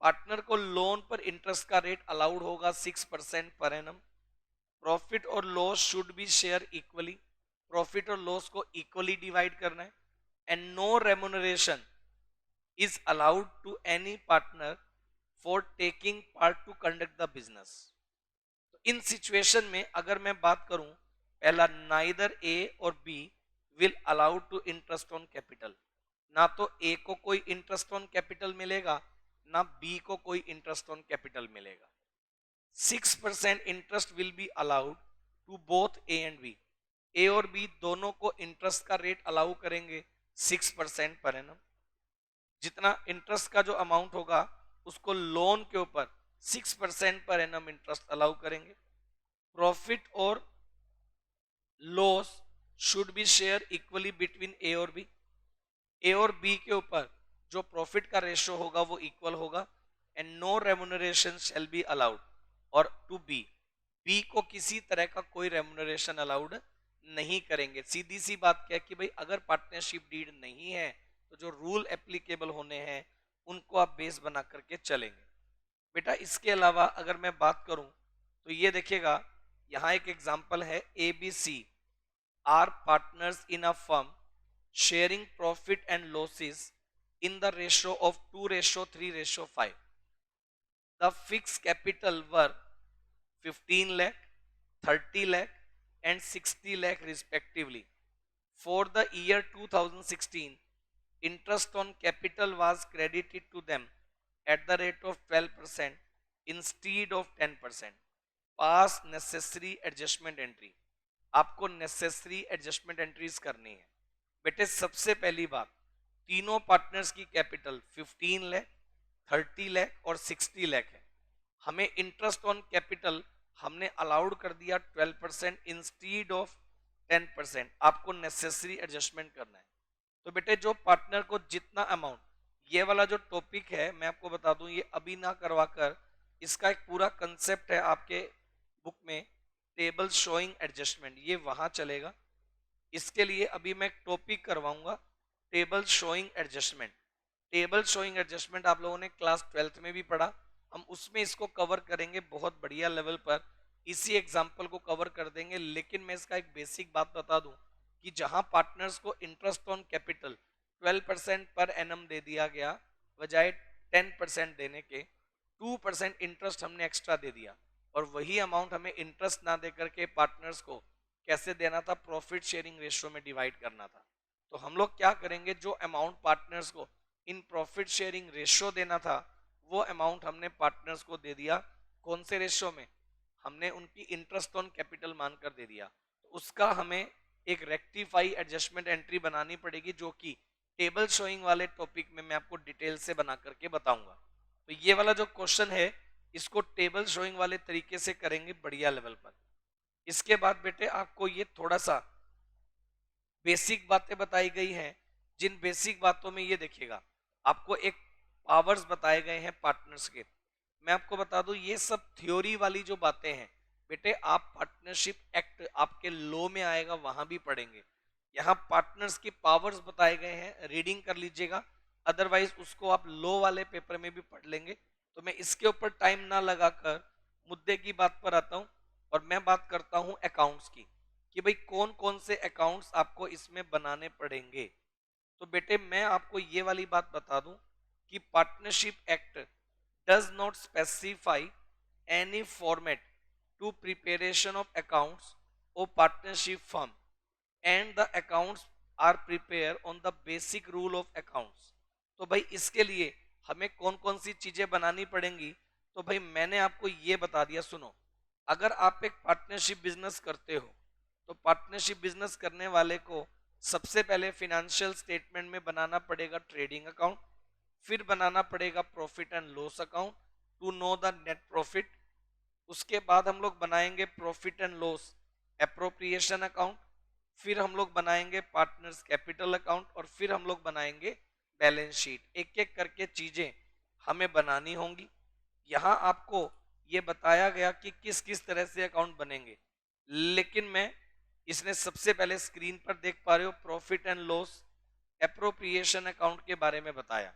पार्टनर को लोन पर इंटरेस्ट का रेट अलाउड होगा 6% पर एनम. प्रॉफिट और loss should be share equally. Profit और लॉस को इक्वली डिवाइड करना है. And no remuneration is allowed to any partner for taking part to conduct the business. तो इन सिचुएशन में अगर मैं बात करूं, पहला, नाइदर ए और B will allowed to interest on capital. ना तो ए को कोई इंटरेस्ट ऑन कैपिटल मिलेगा ना बी को कोई इंटरेस्ट ऑन कैपिटल मिलेगा. 6% interest will be allowed to both A and B. A और बी दोनों को इंटरेस्ट का रेट अलाउ करेंगे 6% पर एनम. जितना इंटरेस्ट का जो अमाउंट होगा उसको लोन के ऊपर 6% पर एनम इंटरेस्ट अलाउ करेंगे. प्रॉफिट और loss should be share equally between A और बी. ए और बी के ऊपर जो प्रॉफिट का रेशो होगा वो इक्वल होगा. And no remuneration shall be allowed. और टू बी, बी को किसी तरह का कोई रेमुनरेशन अलाउड नहीं करेंगे. सीधी सी बात क्या है कि भाई अगर पार्टनरशिप डीड नहीं है तो जो रूल एप्लीकेबल होने हैं उनको आप बेस बना करके चलेंगे. बेटा इसके अलावा अगर मैं बात करूं तो ये देखिएगा यहां एक एग्जांपल है. A B C are partners in a firm sharing profit and losses in the ratio of 2:3:5. The fixed capital were 15 lakh, 30 lakh and 60 lakh respectively. For the year 2016, interest on capital was credited to them at the rate of 12% instead of 10%. Pass necessary adjustment entry. आपको necessary adjustment entries करनी है. बेटे सबसे पहली बात, तीनों पार्टनर्स की कैपिटल 15 लाख, 30 लाख और 60 लाख है. हमें इंटरेस्ट ऑन कैपिटल हमने अलाउड कर दिया 12% इंस्टीड ऑफ 10%. आपको नेसेसरी एडजस्टमेंट करना है. तो बेटे जो पार्टनर को जितना अमाउंट, ये वाला जो टॉपिक है मैं आपको बता दूं ये अभी ना करवा कर इसका एक पूरा कंसेप्ट है आपके बुक में, टेबल शोइंग एडजस्टमेंट, ये वहां चलेगा. इसके लिए अभी मैं एक टॉपिक करवाऊंगा, table showing adjustment. Table showing adjustment आप लोगों ने क्लास 12th में भी पढ़ा, हम उसमें इसको कवर करेंगे बहुत बढ़िया लेवल पर, इसी एग्जाम्पल को कवर कर देंगे। लेकिन मैं इसका एक बेसिक बात बता दूं कि जहां पार्टनर्स को interest on capital 12% per annum दे दिया गया बजाय 10% देने के, 2% इंटरेस्ट हमने एक्स्ट्रा दे दिया, और वही अमाउंट हमें इंटरेस्ट ना दे करके पार्टनर्स को कैसे देना था, प्रॉफिट शेयरिंग रेशियो में डिवाइड करना था। तो हम लोग क्या करेंगे, जो अमाउंट पार्टनर्स को इन प्रॉफिट शेयरिंग रेशियो देना था वो अमाउंट हमने पार्टनर्स को दे दिया। कौन से रेशियो में, हमने उनकी इंटरेस्ट ऑन कैपिटल मानकर दे दिया। तो उसका हमें एक रेक्टिफाई एडजस्टमेंट एंट्री बनानी पड़ेगी, जो कि टेबल शोइंग वाले टॉपिक में मैं आपको डिटेल से बना करके बताऊंगा। तो ये वाला जो क्वेश्चन है इसको टेबल शोइंग वाले तरीके से करेंगे बढ़िया लेवल पर। इसके बाद बेटे आपको ये थोड़ा सा बेसिक बातें बताई गई हैं, जिन बेसिक बातों में ये देखिएगा आपको एक पावर्स बताए गए हैं पार्टनर्स के। मैं आपको बता दूं ये सब थ्योरी वाली जो बातें हैं बेटे, आप पार्टनरशिप एक्ट आपके लॉ में आएगा वहां भी पढ़ेंगे। यहाँ पार्टनर्स की पावर्स बताए गए हैं, रीडिंग कर लीजिएगा, अदरवाइज उसको आप लॉ वाले पेपर में भी पढ़ लेंगे। तो मैं इसके ऊपर टाइम ना लगाकर मुद्दे की बात पर आता हूं, और मैं बात करता हूं अकाउंट्स की, कि भाई कौन कौन से अकाउंट्स आपको इसमें बनाने पड़ेंगे। तो बेटे मैं आपको ये वाली बात बता दूं कि partnership act does not specify any format to preparation of accounts और partnership firm, and the accounts are prepare on the basic rule of accounts. तो भाई इसके लिए हमें कौन कौन सी चीजें बनानी पड़ेंगी, तो भाई मैंने आपको ये बता दिया। सुनो, अगर आप एक पार्टनरशिप बिजनेस करते हो तो पार्टनरशिप बिजनेस करने वाले को सबसे पहले फिनेंशियल स्टेटमेंट में बनाना पड़ेगा ट्रेडिंग अकाउंट, फिर बनाना पड़ेगा profit and loss account to know the net profit. उसके बाद हम लोग बनाएंगे profit and loss appropriation account, फिर हम लोग बनाएंगे पार्टनर्स कैपिटल अकाउंट, और फिर हम लोग बनाएंगे बैलेंस शीट। एक एक करके चीजें हमें बनानी होंगी। यहाँ आपको ये बताया गया कि किस किस तरह से अकाउंट बनेंगे, लेकिन मैं इसने सबसे पहले स्क्रीन पर देख पा रहे हो profit and loss appropriation account के बारे में बताया।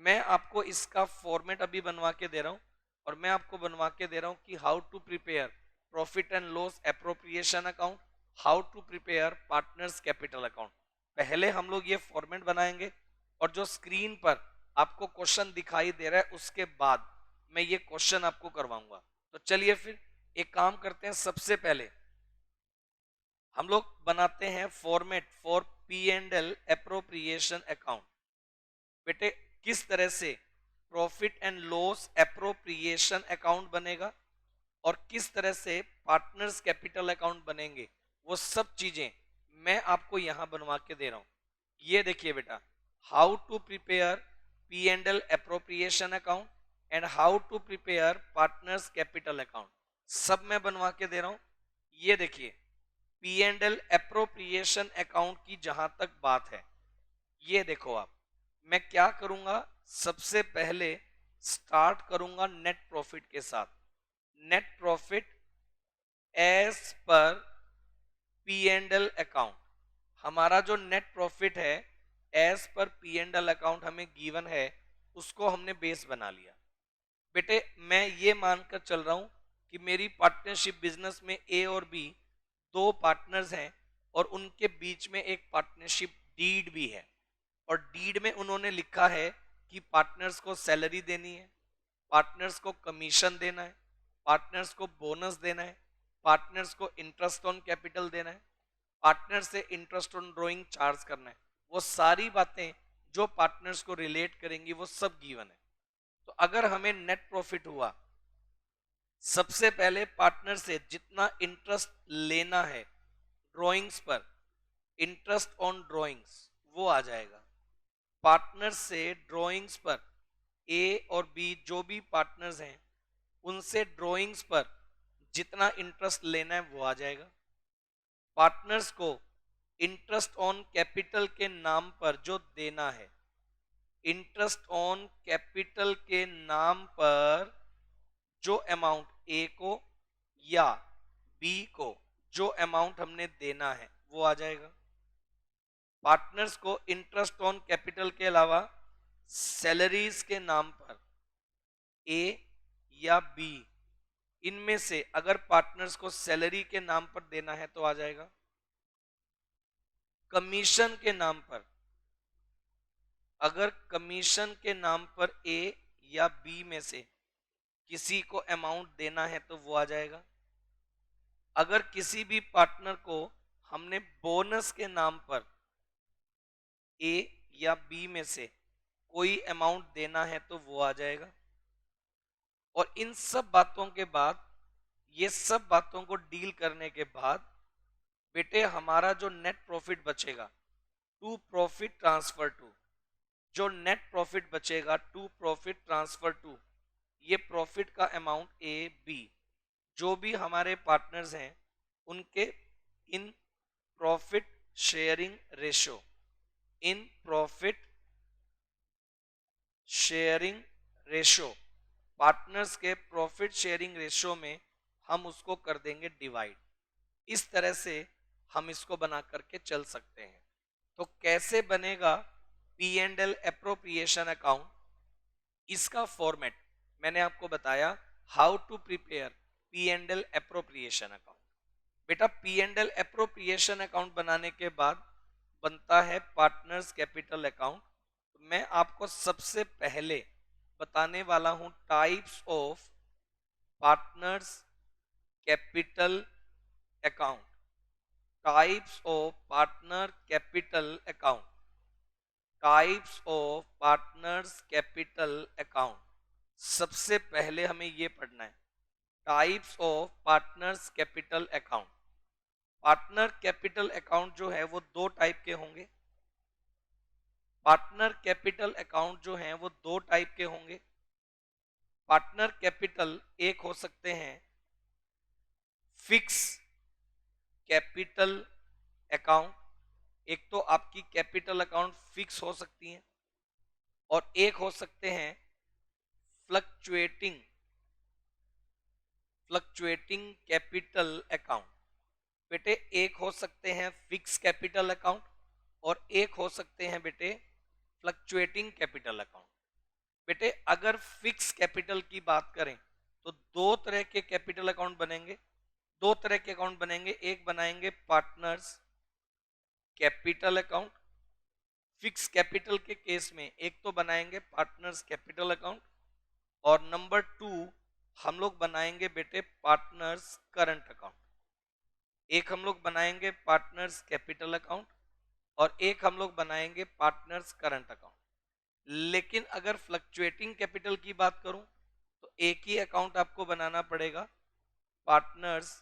मैं आपको इसका फॉर्मेट अभी बनवा के दे रहा हूं, और मैं आपको बनवा के दे रहा हूं कि how to prepare profit and loss appropriation account, how to prepare partners capital account. पहले हम लोग ये फॉर्मेट बनाएंगे, और जो स्क्रीन पर आपको क्वेश्चन दिखाई दे रहा है उसके बाद मैं ये क्वेश्चन आपको करवाऊंगा। तो चलिए फिर एक काम करते हैं, सबसे पहले हम लोग बनाते हैं format for P and L appropriation account. बेटे किस तरह से profit and loss appropriation account बनेगा और किस तरह से पार्टनर्स कैपिटल अकाउंट बनेंगे, वो सब चीजें मैं आपको यहां बनवा के दे रहा हूं। ये देखिए बेटा, how to prepare P and L appropriation account and how to prepare partners capital account, सब मैं बनवा के दे रहा हूं। ये देखिए P and L appropriation account की जहां तक बात है, ये देखो आप, मैं क्या करूंगा, सबसे पहले स्टार्ट करूंगा नेट प्रॉफिट के साथ। Net profit as per P and L account, हमारा जो नेट प्रॉफिट है as per P and L account हमें गिवन है, उसको हमने बेस बना लिया। बेटे मैं ये मानकर चल रहा हूं कि मेरी पार्टनरशिप बिजनेस में ए और बी दो पार्टनर्स हैं, और उनके बीच में एक पार्टनरशिप डीड भी है, और डीड में उन्होंने लिखा है कि पार्टनर्स को सैलरी देनी है, पार्टनर्स को कमीशन देना है, पार्टनर्स को बोनस देना है, पार्टनर्स को इंटरेस्ट ऑन कैपिटल देना है, पार्टनर से इंटरेस्ट ऑन ड्रॉइंग चार्ज करना है। वो सारी बातें जो पार्टनर्स को रिलेट करेंगी वो सब गिवन है। तो अगर हमें नेट प्रॉफिट हुआ, सबसे पहले पार्टनर से जितना इंटरेस्ट लेना है ड्रॉइंग्स पर, इंटरेस्ट ऑन ड्रॉइंग्स वो आ जाएगा। पार्टनर से ड्रॉइंग्स पर ए और बी जो भी पार्टनर्स हैं उनसे ड्रॉइंग्स पर जितना इंटरेस्ट लेना है वो आ जाएगा। पार्टनर्स को इंटरेस्ट ऑन कैपिटल के नाम पर जो देना है, इंटरेस्ट ऑन कैपिटल के नाम पर जो अमाउंट ए को या बी को जो अमाउंट हमने देना है वो आ जाएगा। पार्टनर्स को इंटरेस्ट ऑन कैपिटल के अलावा सैलरीज के नाम पर ए या बी इनमें से अगर पार्टनर्स को सैलरी के नाम पर देना है तो आ जाएगा। कमीशन के नाम पर, अगर कमीशन के नाम पर ए या बी में से किसी को अमाउंट देना है तो वो आ जाएगा। अगर किसी भी पार्टनर को हमने बोनस के नाम पर ए या बी में से कोई अमाउंट देना है तो वो आ जाएगा। और इन सब बातों के बाद, ये सब बातों को डील करने के बाद बेटे हमारा जो नेट प्रॉफिट बचेगा टू प्रॉफिट ट्रांसफर टू, जो नेट प्रॉफिट बचेगा टू प्रॉफिट ट्रांसफर टू, ये प्रॉफिट का अमाउंट ए बी जो भी हमारे पार्टनर्स हैं उनके in profit sharing ratio, in profit sharing ratio, partners के प्रॉफिट शेयरिंग रेशो में हम उसको कर देंगे डिवाइड। इस तरह से हम इसको बना करके चल सकते हैं। तो कैसे बनेगा P and L appropriation account, इसका फॉर्मेट मैंने आपको बताया, how to prepare P and L appropriation account. बेटा P and L appropriation account बनाने के बाद बनता है पार्टनर्स कैपिटल अकाउंट। तो मैं आपको सबसे पहले बताने वाला हूं types of partners capital account, types of partner capital account, types of partners capital account. सबसे पहले हमें ये पढ़ना है types of partners capital account. Partner capital account जो है वो दो टाइप के होंगे। पार्टनर कैपिटल अकाउंट जो है वो दो टाइप के होंगे। पार्टनर कैपिटल एक हो सकते हैं फिक्स कैपिटल अकाउंट, एक तो आपकी कैपिटल अकाउंट फिक्स हो सकती है, और एक हो सकते हैं फ्लक्चुएटिंग फ्लक्चुएटिंग कैपिटल अकाउंट। बेटे एक हो सकते हैं फिक्स कैपिटल अकाउंट और एक हो सकते हैं बेटे फ्लक्चुएटिंग कैपिटल अकाउंट। बेटे अगर फिक्स कैपिटल की बात करें तो दो तरह के कैपिटल अकाउंट बनेंगे, दो तरह के अकाउंट बनेंगे। एक बनाएंगे partners capital account, fix capital के केस में एक तो बनाएंगे पार्टनर्स कैपिटल अकाउंट, और नंबर टू हम लोग बनाएंगे बेटे पार्टनर्स करंट अकाउंट। एक हम लोग बनाएंगे पार्टनर्स कैपिटल अकाउंट और एक हम लोग बनाएंगे पार्टनर्स करंट अकाउंट। लेकिन अगर फ्लक्चुएटिंग कैपिटल की बात करूं तो एक ही अकाउंट आपको बनाना पड़ेगा, पार्टनर्स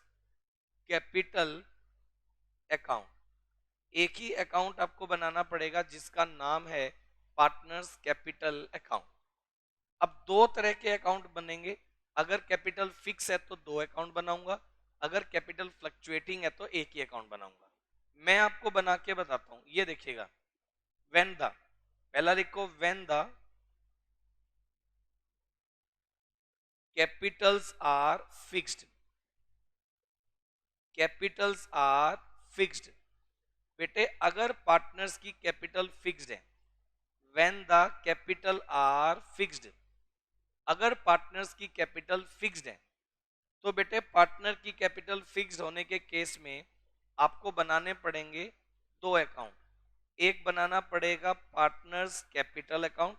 कैपिटल अकाउंट। एक ही अकाउंट आपको बनाना पड़ेगा जिसका नाम है पार्टनर्स कैपिटल अकाउंट। अब दो तरह के अकाउंट बनेंगे, अगर कैपिटल फिक्स है तो दो अकाउंट बनाऊंगा, अगर कैपिटल फ्लक्चुएटिंग है तो एक ही अकाउंट बनाऊंगा। मैं आपको बना के बताता हूं, ये देखिएगा। व्हेन द, पहला लिखो when the capitals are fixed, capitals are fixed. बेटे अगर पार्टनर्स की कैपिटल फिक्स्ड है, when the capital are fixed, अगर पार्टनर्स की कैपिटल फिक्स्ड है तो बेटे पार्टनर की कैपिटल फिक्स्ड होने के केस में आपको बनाने पड़ेंगे दो अकाउंट। एक बनाना पड़ेगा पार्टनर्स कैपिटल अकाउंट,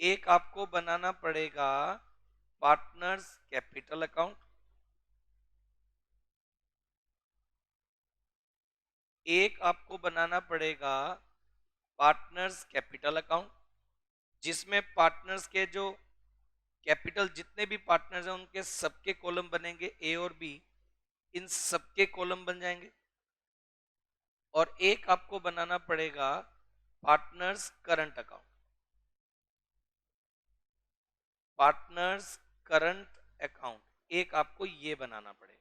एक आपको बनाना पड़ेगा पार्टनर्स कैपिटल अकाउंट, एक आपको बनाना पड़ेगा पार्टनर्स कैपिटल अकाउंट, जिसमें पार्टनर्स के जो कैपिटल जितने भी पार्टनर्स हैं उनके सबके कॉलम बनेंगे ए और बी, इन सबके कॉलम बन जाएंगे। और एक आपको बनाना पड़ेगा partners current account, partners current account, एक आपको ये बनाना पड़ेगा।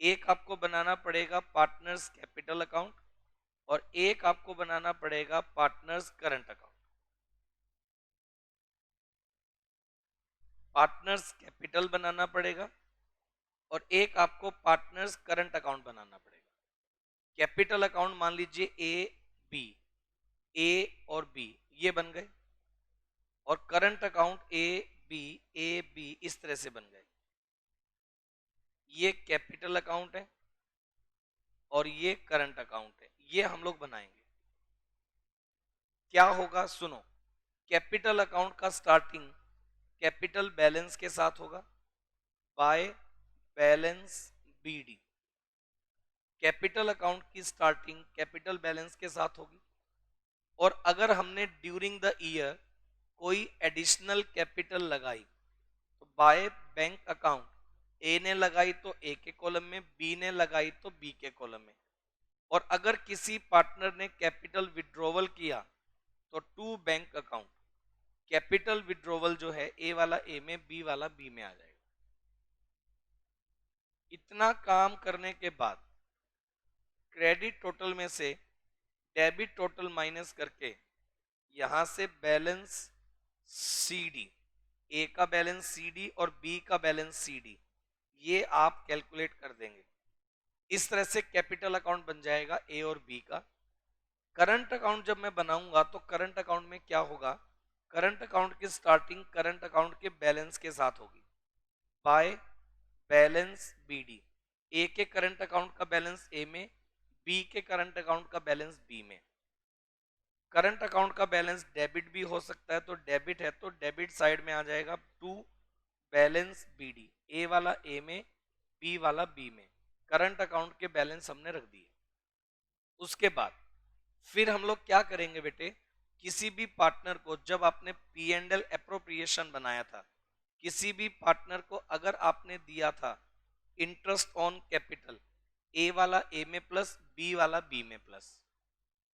एक आपको बनाना पड़ेगा पार्टनर्स कैपिटल अकाउंट और एक आपको बनाना पड़ेगा partners current account. Partners capital बनाना पड़ेगा और एक आपको पार्टनर्स करंट अकाउंट बनाना पड़ेगा। कैपिटल अकाउंट मान लीजिए ए बी, ए और बी ये बन गए, और करंट अकाउंट ए बी इस तरह से बन गए। ये कैपिटल अकाउंट है और ये करंट अकाउंट है, ये हम लोग बनाएंगे। क्या होगा सुनो, कैपिटल अकाउंट का स्टार्टिंग कैपिटल बैलेंस के साथ होगा by balance BD. Capital account की स्टार्टिंग कैपिटल बैलेंस के साथ होगी, और अगर हमने ड्यूरिंग द ईयर कोई एडिशनल कैपिटल लगाई तो बाय बैंक अकाउंट, ए ने लगाई तो ए के कॉलम में, बी ने लगाई तो बी के कॉलम में। और अगर किसी पार्टनर ने कैपिटल विड्रॉवल किया तो to bank account, capital withdrawal जो है ए वाला ए में, बी वाला बी में आ जाएगा। इतना काम करने के बाद क्रेडिट टोटल में से डेबिट टोटल माइनस करके यहां से बैलेंस सीडी, ए का बैलेंस सीडी और बी का बैलेंस सीडी, ये आप कैलकुलेट कर देंगे। इस तरह से कैपिटल अकाउंट बन जाएगा ए और बी का। करंट अकाउंट जब मैं बनाऊंगा तो करंट अकाउंट में क्या होगा, करंट अकाउंट की स्टार्टिंग करंट अकाउंट के बैलेंस के साथ होगी बाय बैलेंस बीडी। ए के करंट अकाउंट का बैलेंस ए में, बी के करंट अकाउंट का बैलेंस बी में। करंट अकाउंट का बैलेंस डेबिट भी हो सकता है, तो डेबिट है तो डेबिट साइड में आ जाएगा टू बैलेंस बीडी, ए वाला ए में, बी वाला बी में। करंट अकाउंट के बैलेंस हमने रख दिए। उसके बाद फिर हम लोग क्या करेंगे बेटे, किसी भी पार्टनर को जब आपने पी एंड एल एप्रोप्रिएशन बनाया था, किसी भी पार्टनर को अगर आपने दिया था इंटरेस्ट ऑन कैपिटल, ए वाला ए में प्लस, बी वाला बी में प्लस।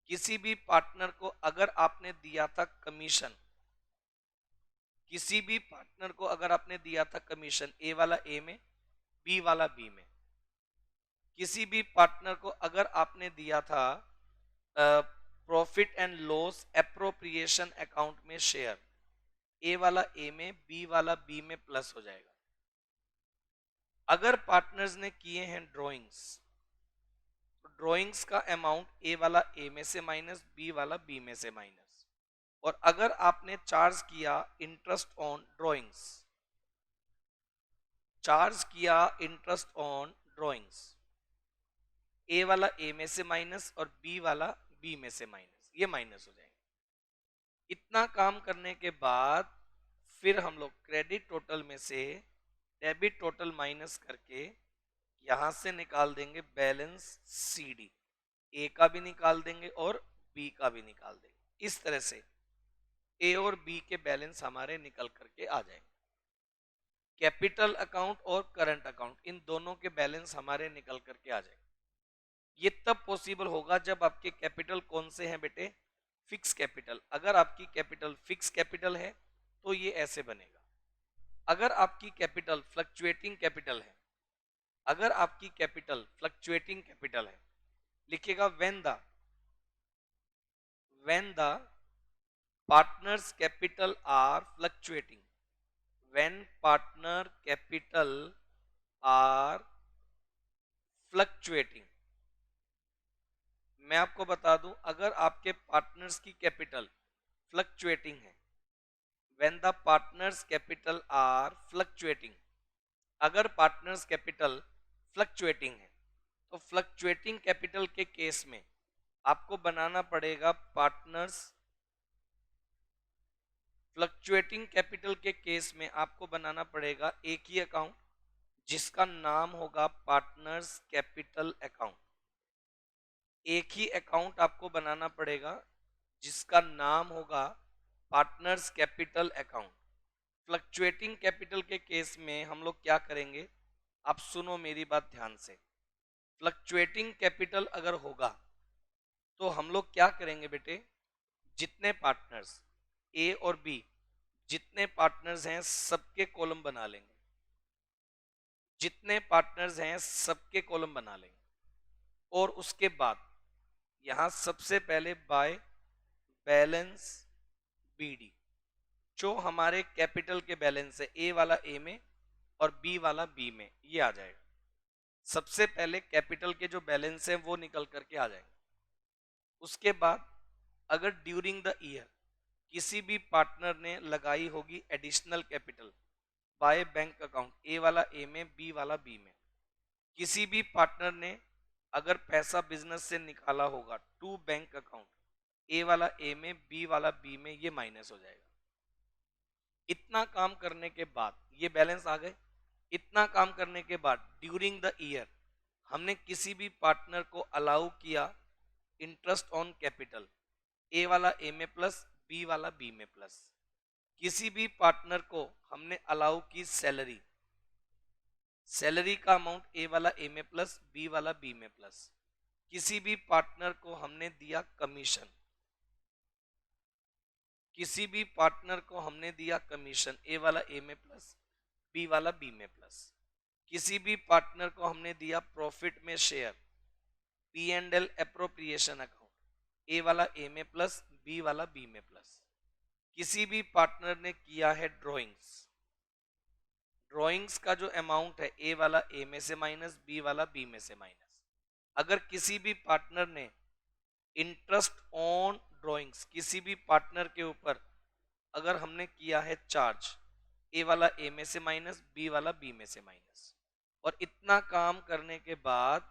किसी भी पार्टनर को अगर आपने दिया था कमीशन, किसी भी पार्टनर को अगर आपने दिया था कमीशन, ए वाला ए में, बी वाला बी में। किसी भी पार्टनर को अगर आपने दिया था profit and loss appropriation account में शेयर, ए वाला ए में, बी वाला बी में प्लस हो जाएगा। अगर पार्टनर्स ने किए हैं ड्रॉइंग्स, तो ड्रॉइंग्स का अमाउंट ए वाला ए में से माइनस, बी वाला बी में से माइनस। और अगर आपने चार्ज किया इंटरेस्ट ऑन ड्रॉइंग्स, चार्ज किया इंटरेस्ट ऑन ड्रॉइंग्स, ए वाला ए में से माइनस और बी वाला बी में से माइनस, ये माइनस हो जाएंगे। इतना काम करने के बाद फिर हम लोग क्रेडिट टोटल में से डेबिट टोटल माइनस करके यहां से निकाल देंगे बैलेंस सीडी, ए का भी निकाल देंगे और बी का भी निकाल देंगे। इस तरह से ए और बी के बैलेंस हमारे निकल करके आ जाएंगे। कैपिटल अकाउंट और करंट अकाउंट, इन दोनों के बैलेंस हमारे निकल करके आ जाएंगे। ये तब पॉसिबल होगा जब आपके कैपिटल कौन से हैं बेटे, फिक्स कैपिटल। अगर आपकी कैपिटल फिक्स कैपिटल है तो ये ऐसे बनेगा। अगर आपकी कैपिटल फ्लक्चुएटिंग कैपिटल है, अगर आपकी कैपिटल फ्लक्चुएटिंग कैपिटल है, लिखिएगा when the partners capital are fluctuating, when partner capital are fluctuating. मैं आपको बता दूं, अगर आपके पार्टनर्स की कैपिटल फ्लक्चुएटिंग है, when the partners capital are fluctuating, अगर पार्टनर्स कैपिटल फ्लक्चुएटिंग है तो फ्लक्चुएटिंग कैपिटल के केस में आपको बनाना पड़ेगा पार्टनर्स, फ्लक्चुएटिंग कैपिटल के केस में आपको बनाना पड़ेगा एक ही अकाउंट जिसका नाम होगा पार्टनर्स कैपिटल अकाउंट। एक ही अकाउंट आपको बनाना पड़ेगा जिसका नाम होगा partners capital account. Fluctuating capital के केस में हम लोग क्या करेंगे, आप सुनो मेरी बात ध्यान से। फ्लक्चुएटिंग कैपिटल अगर होगा तो हम लोग क्या करेंगे बेटे, जितने पार्टनर्स ए और बी, जितने पार्टनर्स हैं सबके कॉलम बना लेंगे, जितने पार्टनर्स हैं सबके कॉलम बना लेंगे। और उसके बाद यहां सबसे पहले बाय बैलेंस बीडी, जो हमारे कैपिटल के बैलेंस है, ए वाला ए में और बी वाला बी में, ये आ जाएगा। सबसे पहले कैपिटल के जो बैलेंस हैं वो निकल करके आ जाएंगे। उसके बाद अगर ड्यूरिंग द ईयर किसी भी पार्टनर ने लगाई होगी additional capital by bank account, A वाला ए में, बी वाला बी में, किसी भी पार्टनर ने अगर पैसा बिजनेस से निकाला होगा टू बैंक अकाउंट, ए वाला ए में, बी वाला बी में, ये माइनस हो जाएगा। इतना काम करने के बाद ये बैलेंस आ गए। इतना काम करने के बाद ड्यूरिंग द ईयर हमने किसी भी पार्टनर को अलाउ किया इंटरेस्ट ऑन कैपिटल, ए वाला ए में प्लस, बी वाला बी में प्लस। किसी भी पार्टनर को हमने अलाउ की सैलरी, सैलरी का अमाउंट ए वाला ए में प्लस, बी वाला बी में प्लस। किसी भी पार्टनर को हमने दिया कमीशन, किसी भी पार्टनर को हमने दिया कमीशन, ए वाला ए में प्लस, बी वाला बी में प्लस। किसी भी पार्टनर को हमने दिया प्रॉफिट में share, P and L appropriation account, A वाला ए में प्लस, बी वाला बी में प्लस। किसी भी पार्टनर ने किया है ड्रॉइंग्स, ड्रॉइंग्स का जो अमाउंट है ए वाला ए में से माइनस, बी वाला बी में से माइनस। अगर किसी भी पार्टनर ने इंटरेस्ट ऑन ड्रॉइंग्स, किसी भी पार्टनर के ऊपर अगर हमने किया है चार्ज, ए वाला ए में से माइनस, बी वाला बी में से माइनस। और इतना काम करने के बाद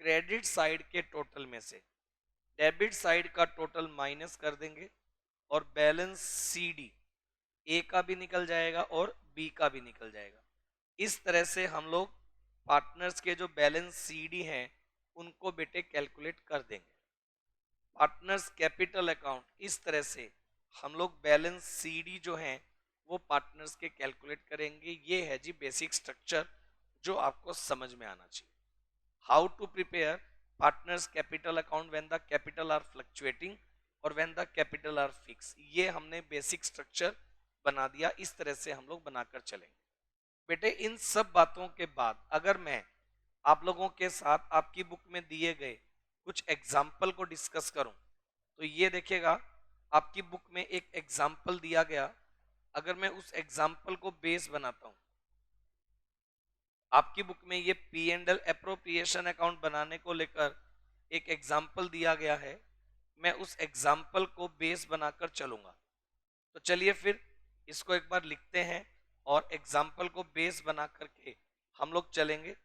क्रेडिट साइड के टोटल में से डेबिट साइड का टोटल माइनस कर देंगे और बैलेंस सी डी, ए का भी निकल जाएगा और बी का भी निकल जाएगा। इस तरह से हम लोग पार्टनर्स के जो बैलेंस सी डी हैं उनको बेटे कैलकुलेट कर देंगे। पार्टनर्स कैपिटल अकाउंट, इस तरह से हम लोग बैलेंस सी डी जो हैं वो पार्टनर्स के कैलकुलेट करेंगे। ये है जी बेसिक स्ट्रक्चर जो आपको समझ में आना चाहिए। How to prepare partners capital account when the capital are fluctuating और when the capital are fix, ये हमने बेसिक स्ट्रक्चर बना दिया। इस तरह से हम लोग बनाकर चलेंगे। बेटे इन सब बातों के बाद अगर मैं आप लोगों के साथ आपकी बुक में दिए गए कुछ एग्जाम्पल को डिस्कस करूं तो ये देखिएगा आपकी बुक में एक एग्जाम्पल दिया गया। अगर मैं उस एग्जाम्पल को बेस बनाता हूं, आपकी बुक में ये P and L appropriation account बनाने को लेकर एक एग्जाम्पल दिया गया है। मैं उस एग्जाम्पल को बेस बनाकर चलूंगा। तो चलिए फिर इसको एक बार लिखते हैं और एग्जाम्पल को बेस बना करके हम लोग चलेंगे।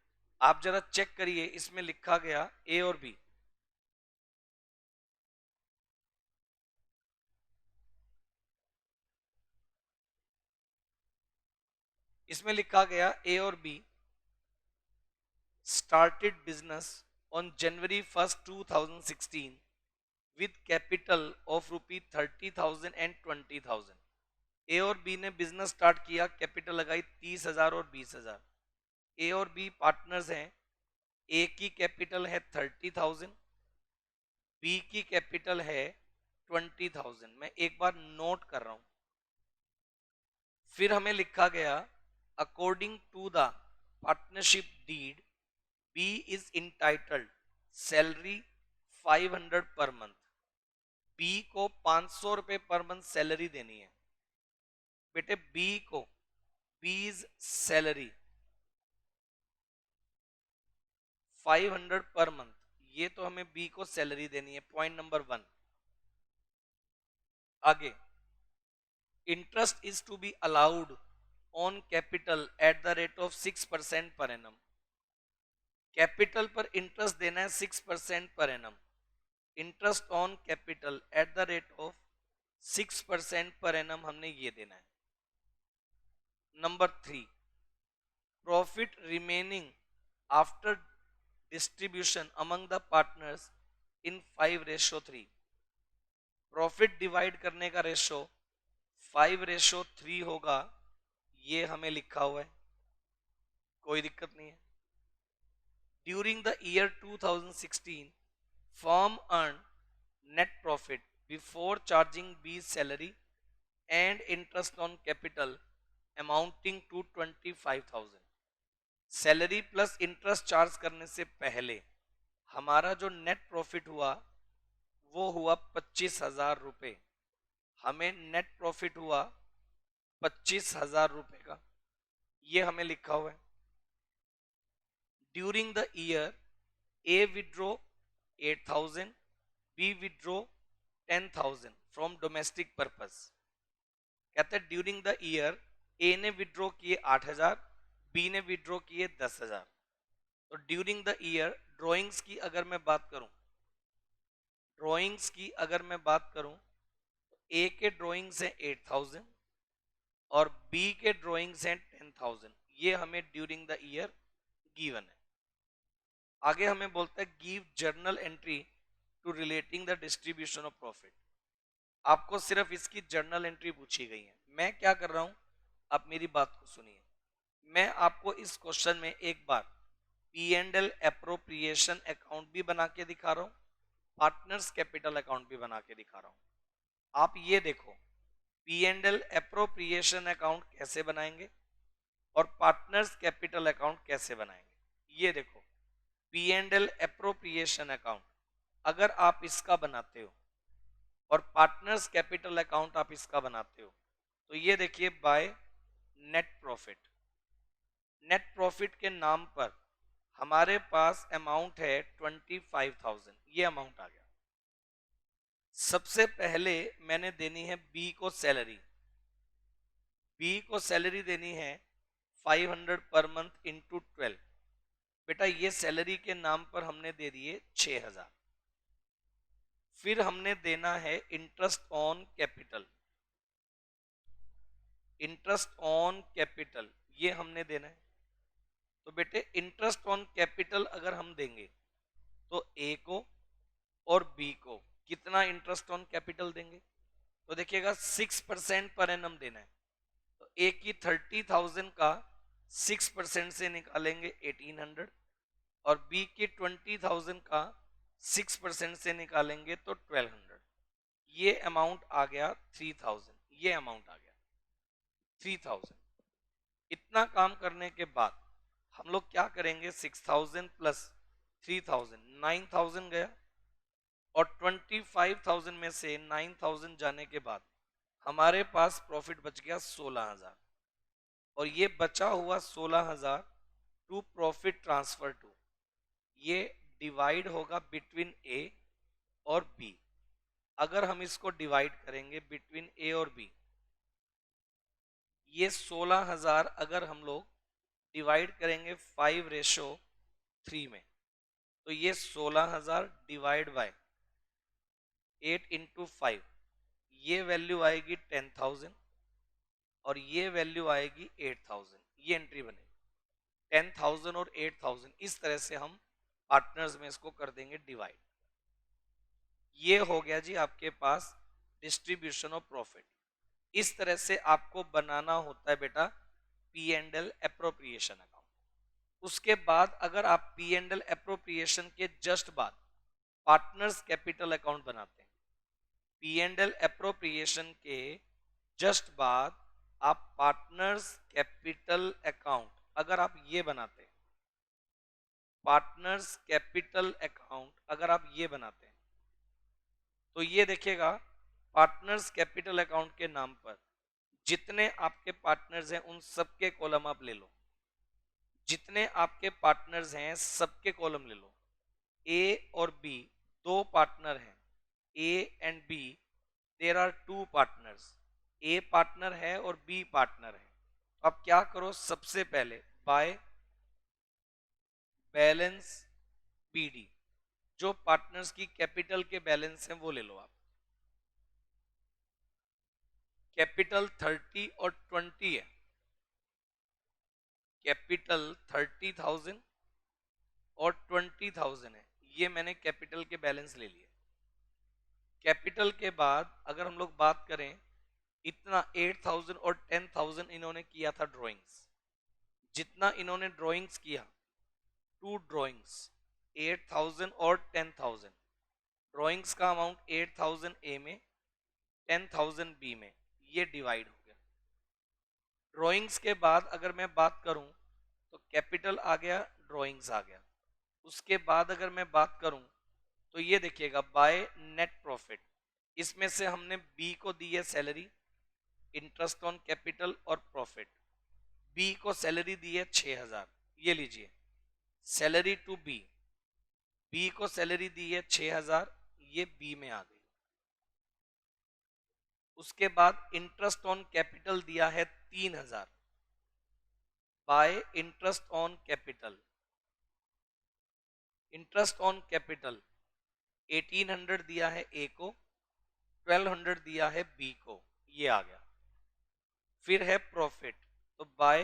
आप जरा चेक करिए, इसमें लिखा गया ए और बी। इसमें लिखा गया ए और B started business on January 1st 2016 with capital of rupee 30,000 and 20,000। ए और बी ने बिजनेस स्टार्ट किया, कैपिटल लगाई 30,000 और 20,000। ए और बी पार्टनर्स हैं। ए की कैपिटल है 30,000, बी की कैपिटल है 20,000। मैं एक बार नोट कर रहा हूं। फिर हमें लिखा गया according to the partnership deed B is entitled salary 500 per month. B को 500 रुपए पर मंथ सैलरी देनी है। बेटे B को B's सैलरी 500 पर मंथ, ये तो हमें B को सैलरी देनी है। Point number 1। आगे interest is to be allowed on capital at the rate of 6% per annum. Capital पर इंटरेस्ट देना है 6% per annum. Interest on capital at the rate of 6% per annum हमने ये देना है। Number 3, profit remaining after distribution among the partners in 5:3। Profit divide करने का रेशो 5:3 होगा, ये हमें लिखा हुआ है, कोई दिक्कत नहीं है। During the year 2016, firm earned net profit before charging B's salary and interest on capital amounting to 25,000। Salary plus interest charge करने से पहले हमारा जो नेट प्रॉफिट हुआ वो हुआ 25,000 रुपए। हमें नेट प्रॉफिट हुआ 25,000 रुपए का, ये हमें लिखा हुआ है। During the year A withdraw 8,000, B withdraw 10,000 from domestic purpose. कहते हैं ड्यूरिंग द ईयर ए ने विड्रॉ किए 8,000, बी ने विड्रॉ किए 10,000। तो ड्यूरिंग द ईयर ड्रॉइंग्स की अगर मैं बात करूं, तो ए के ड्रॉइंग्स हैं 8,000 और बी के ड्रॉइंग्स हैं 10,000। ये हमें ड्यूरिंग द ईयर गिवन है। आगे हमें बोलता है give journal entry to relating the distribution of profit. आपको सिर्फ इसकी जर्नल एंट्री पूछी गई है। मैं क्या कर रहा हूं, आप मेरी बात को सुनिए। मैं आपको इस क्वेश्चन में एक बार P and L appropriation account भी बना के दिखा रहा हूं, पार्टनर्स कैपिटल अकाउंट भी बना के दिखा रहा हूं। आप ये देखो P and L appropriation account कैसे बनाएंगे और पार्टनर्स कैपिटल अकाउंट कैसे बनाएंगे। ये देखो P and L appropriation account अगर आप इसका बनाते हो और पार्टनर्स कैपिटल अकाउंट आप इसका बनाते हो, तो ये देखिए by net profit. Net profit के नाम पर हमारे पास अमाउंट है 25,000। ये अमाउंट आ गया। सबसे पहले मैंने देनी है बी को सैलरी। बी को सैलरी देनी है 500 पर मंथ इंटू 12। बेटा ये सैलरी के नाम पर हमने दे दिए 6,000। फिर हमने देना है interest on capital. Interest on capital ये हमने देना है। तो बेटे इंटरेस्ट ऑन कैपिटल अगर हम देंगे तो ए को और बी को कितना इंटरेस्ट ऑन कैपिटल देंगे, तो देखिएगा 6% पर एनम देना है। तो ए की 30,000 का 6% से निकालेंगे 1800 और बी की 20,000 का 6% से निकालेंगे तो 1200। ये अमाउंट आ गया 3,000। ये अमाउंट आ गया 3,000। इतना काम करने के बाद हम लोग क्या करेंगे, 6,000 प्लस 3,000 9,000 गया और 25,000 में से 9,000 जाने के बाद हमारे पास प्रॉफिट बच गया 16,000। और ये बचा हुआ 16,000 टू प्रॉफिट ट्रांसफर टू, ये डिवाइड होगा बिटवीन ए और बी। अगर हम इसको डिवाइड करेंगे बिटवीन ए और बी, ये 16,000 अगर हम लोग डिवाइड करेंगे 5:3 में, तो ये 16,000 डिवाइड बाय 8 इंटू 5, ये वैल्यू आएगी 10,000 और ये वैल्यू आएगी 8,000। ये एंट्री बनेगी 10,000 और 8,000। इस तरह से हम पार्टनर्स में इसको कर देंगे डिवाइड। ये हो गया जी आपके पास डिस्ट्रीब्यूशन ऑफ प्रॉफिट। इस तरह से आपको बनाना होता है बेटा P and L appropriation account. उसके बाद अगर आप पी एंड एल एप्रोप्रिएशन के जस्ट बाद पार्टनर्स कैपिटल अकाउंट बनाते हैं, पी एंड एल एप्रोप्रिएशन के जस्ट बाद आप पार्टनर्स कैपिटल अकाउंट अगर आप ये बनाते हैं, पार्टनर्स कैपिटल अकाउंट अगर आप ये बनाते हैं, तो ये देखिएगा पार्टनर्स कैपिटल अकाउंट के नाम पर जितने आपके पार्टनर्स हैं उन सबके कॉलम आप ले लो। जितने आपके पार्टनर्स हैं सबके कॉलम ले लो। ए और बी दो पार्टनर हैं, A and B there are two partners. A partner है और बी पार्टनर है। अब क्या करो, सबसे पहले बाय बैलेंस बीडी, जो पार्टनर्स की कैपिटल के बैलेंस हैं वो ले लो आप। कैपिटल 30 और 20 है। कैपिटल 30,000 और 20,000 है। ये मैंने कैपिटल के बैलेंस ले लिए। कैपिटल के बाद अगर हम लोग बात करें, इतना 8,000 और 10,000 इन्होंने किया था ड्राइंग्स। जितना इन्होंने ड्राइंग्स किया, टू ड्राइंग्स 8,000 और 10,000, ड्राइंग्स का अमाउंट 8,000 ए में 10,000 बी में, ये डिवाइड हो गया। ड्राइंग्स के बाद अगर मैं बात करूं तो कैपिटल आ गया, ड्राइंग्स आ गया। उसके बाद अगर मैं बात करूं तो ये देखिएगा बाय नेट प्रॉफिट, इसमें से हमने बी को दी है सैलरी, इंटरेस्ट ऑन कैपिटल और प्रॉफिट। बी को सैलरी दी है 6,000, ये लीजिए सैलरी टू बी, बी को सैलरी दी है 6,000, ये बी में आ गई। उसके बाद इंटरेस्ट ऑन कैपिटल दिया है 3,000, bye interest on capital, interest on capital 1800 दिया है ए को, 1200 दिया है बी को, ये आ गया। फिर है प्रॉफिट, तो by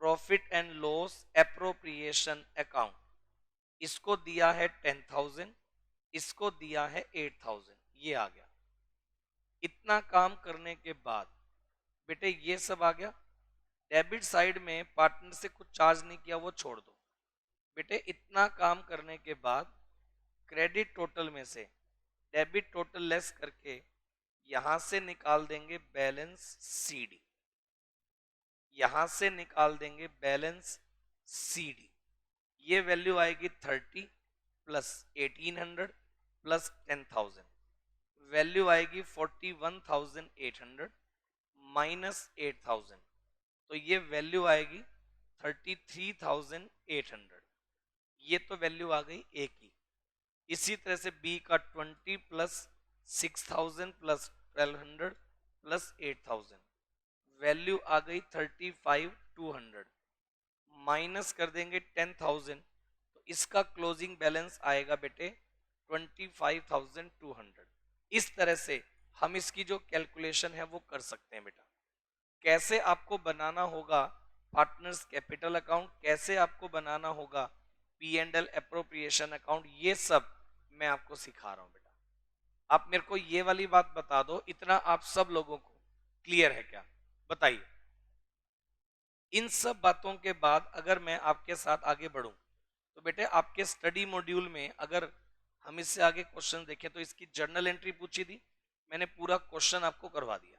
profit and loss appropriation account, इसको दिया है 10,000, इसको दिया है 8,000, ये आ गया। इतना काम करने के बाद बेटे ये सब आ गया। डेबिट साइड में पार्टनर से कुछ चार्ज नहीं किया, वो छोड़ दो बेटे। इतना काम करने के बाद क्रेडिट टोटल में से डेबिट टोटल लेस करके यहां से निकाल देंगे बैलेंस सीडी, यहां से निकाल देंगे बैलेंस सीडी। ये वैल्यू आएगी 30 प्लस 1800 प्लस 10,000, वैल्यू आएगी 41,800 माइनस 8,000, तो ये वैल्यू आएगी 33,800। ये तो वैल्यू आ गई ए की। इसी तरह से बी का 20 प्लस 6,000 प्लस 1,200 प्लस 8,000, वैल्यू आ गई 35,200, माइनस कर देंगे 10,000, तो इसका क्लोजिंग बैलेंस आएगा बेटे 25,200। इस तरह से हम इसकी जो कैलकुलेशन है वो कर सकते हैं बेटा। कैसे आपको बनाना होगा पार्टनर्स कैपिटल अकाउंट, कैसे आपको बनाना होगा P and L appropriation account, ये सब मैं आपको सिखा रहा हूं बेटा। आप मेरे को ये वाली बात बता दो, इतना आप सब लोगों को क्लियर है क्या? बताइए। इन सब बातों के बाद अगर मैं आपके साथ आगे बढ़ूं तो बेटे आपके स्टडी मॉड्यूल में अगर हम इससे आगे क्वेश्चन देखें तो इसकी जर्नल एंट्री पूछी थी, मैंने पूरा क्वेश्चन आपको करवा दिया।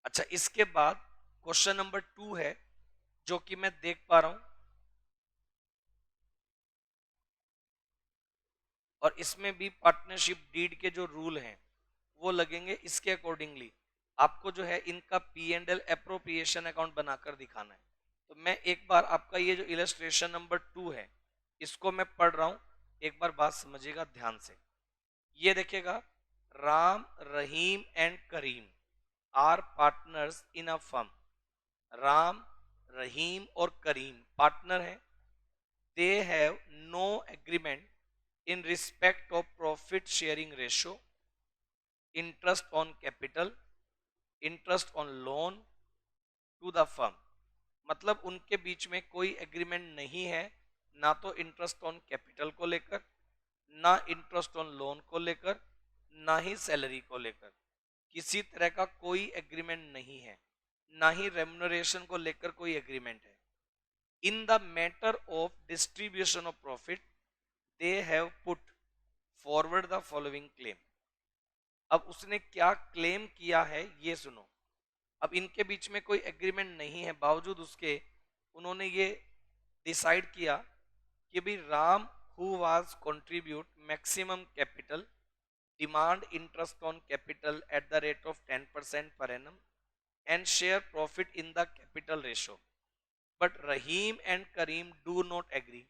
अच्छा, इसके बाद क्वेश्चन नंबर 2 है जो कि मैं देख पा रहा हूं, और इसमें भी पार्टनरशिप डीड के जो रूल हैं वो लगेंगे। इसके अकॉर्डिंगली आपको जो है इनका P and L appropriation account बनाकर दिखाना है। तो मैं एक बार आपका ये जो इलस्ट्रेशन नंबर 2 है इसको मैं पढ़ रहा हूं, एक बार बात समझिएगा ध्यान से। ये देखिएगा, Ram, Rahim and Karim are partners in a firm. Ram, Rahim और करीम पार्टनर हैं। They have no agreement in respect of profit sharing ratio, interest on capital, interest on loan to the firm। मतलब उनके बीच में कोई एग्रीमेंट नहीं है, ना तो इंटरेस्ट ऑन कैपिटल को लेकर, ना इंटरेस्ट ऑन लोन को लेकर, ना ही सैलरी को लेकर, किसी तरह का कोई एग्रीमेंट नहीं है, ना ही रेम्युनरेशन को लेकर कोई एग्रीमेंट है। In the matter of distribution of profit they have put forward the following claim. अब उसने क्या क्लेम किया है ये सुनो। अब इनके बीच में कोई एग्रीमेंट नहीं है, बावजूद उसके उन्होंने ये डिसाइड किया कि भाई Ram who was contribute maximum capital demand interest on capital at the rate of 10% per annum and share profit in the capital ratio, but Rahim and Karim do not agree.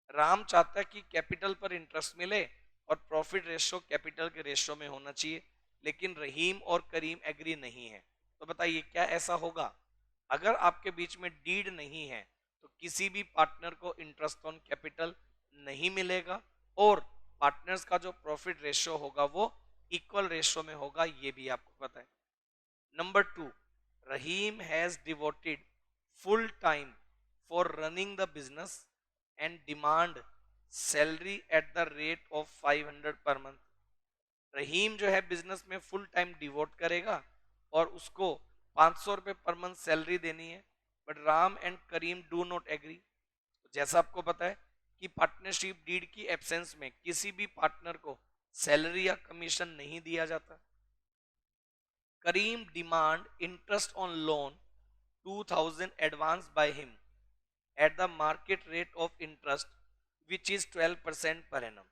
Ram चाहता है कि कैपिटल पर इंटरेस्ट मिले और प्रॉफिट रेशो कैपिटल के रेशो में होना चाहिए, लेकिन रहीम और करीम एग्री नहीं है। तो बताइए क्या ऐसा होगा? अगर आपके बीच में डीड नहीं है तो किसी भी पार्टनर को इंटरेस्ट ऑन कैपिटल नहीं मिलेगा, और पार्टनर्स का जो प्रॉफिट रेशो होगा वो इक्वल रेशो में होगा, ये भी आपको पता है। Number 2, Rahim has devoted full time for running the business and demand salary at the rate of 500 per month. रहीम जो है बिजनेस में फुल टाइम डिवोट करेगा और उसको 500 रुपए पर मंथ सैलरी देनी है, but Ram and Karim do not agree. जैसा आपको पता है कि पार्टनरशिप डीड की एब्सेंस में किसी भी पार्टनर को सैलरी या कमीशन नहीं दिया जाता। Karim demand interest on loan 2,000 advance by him at the market rate of interest which is 12% per annum।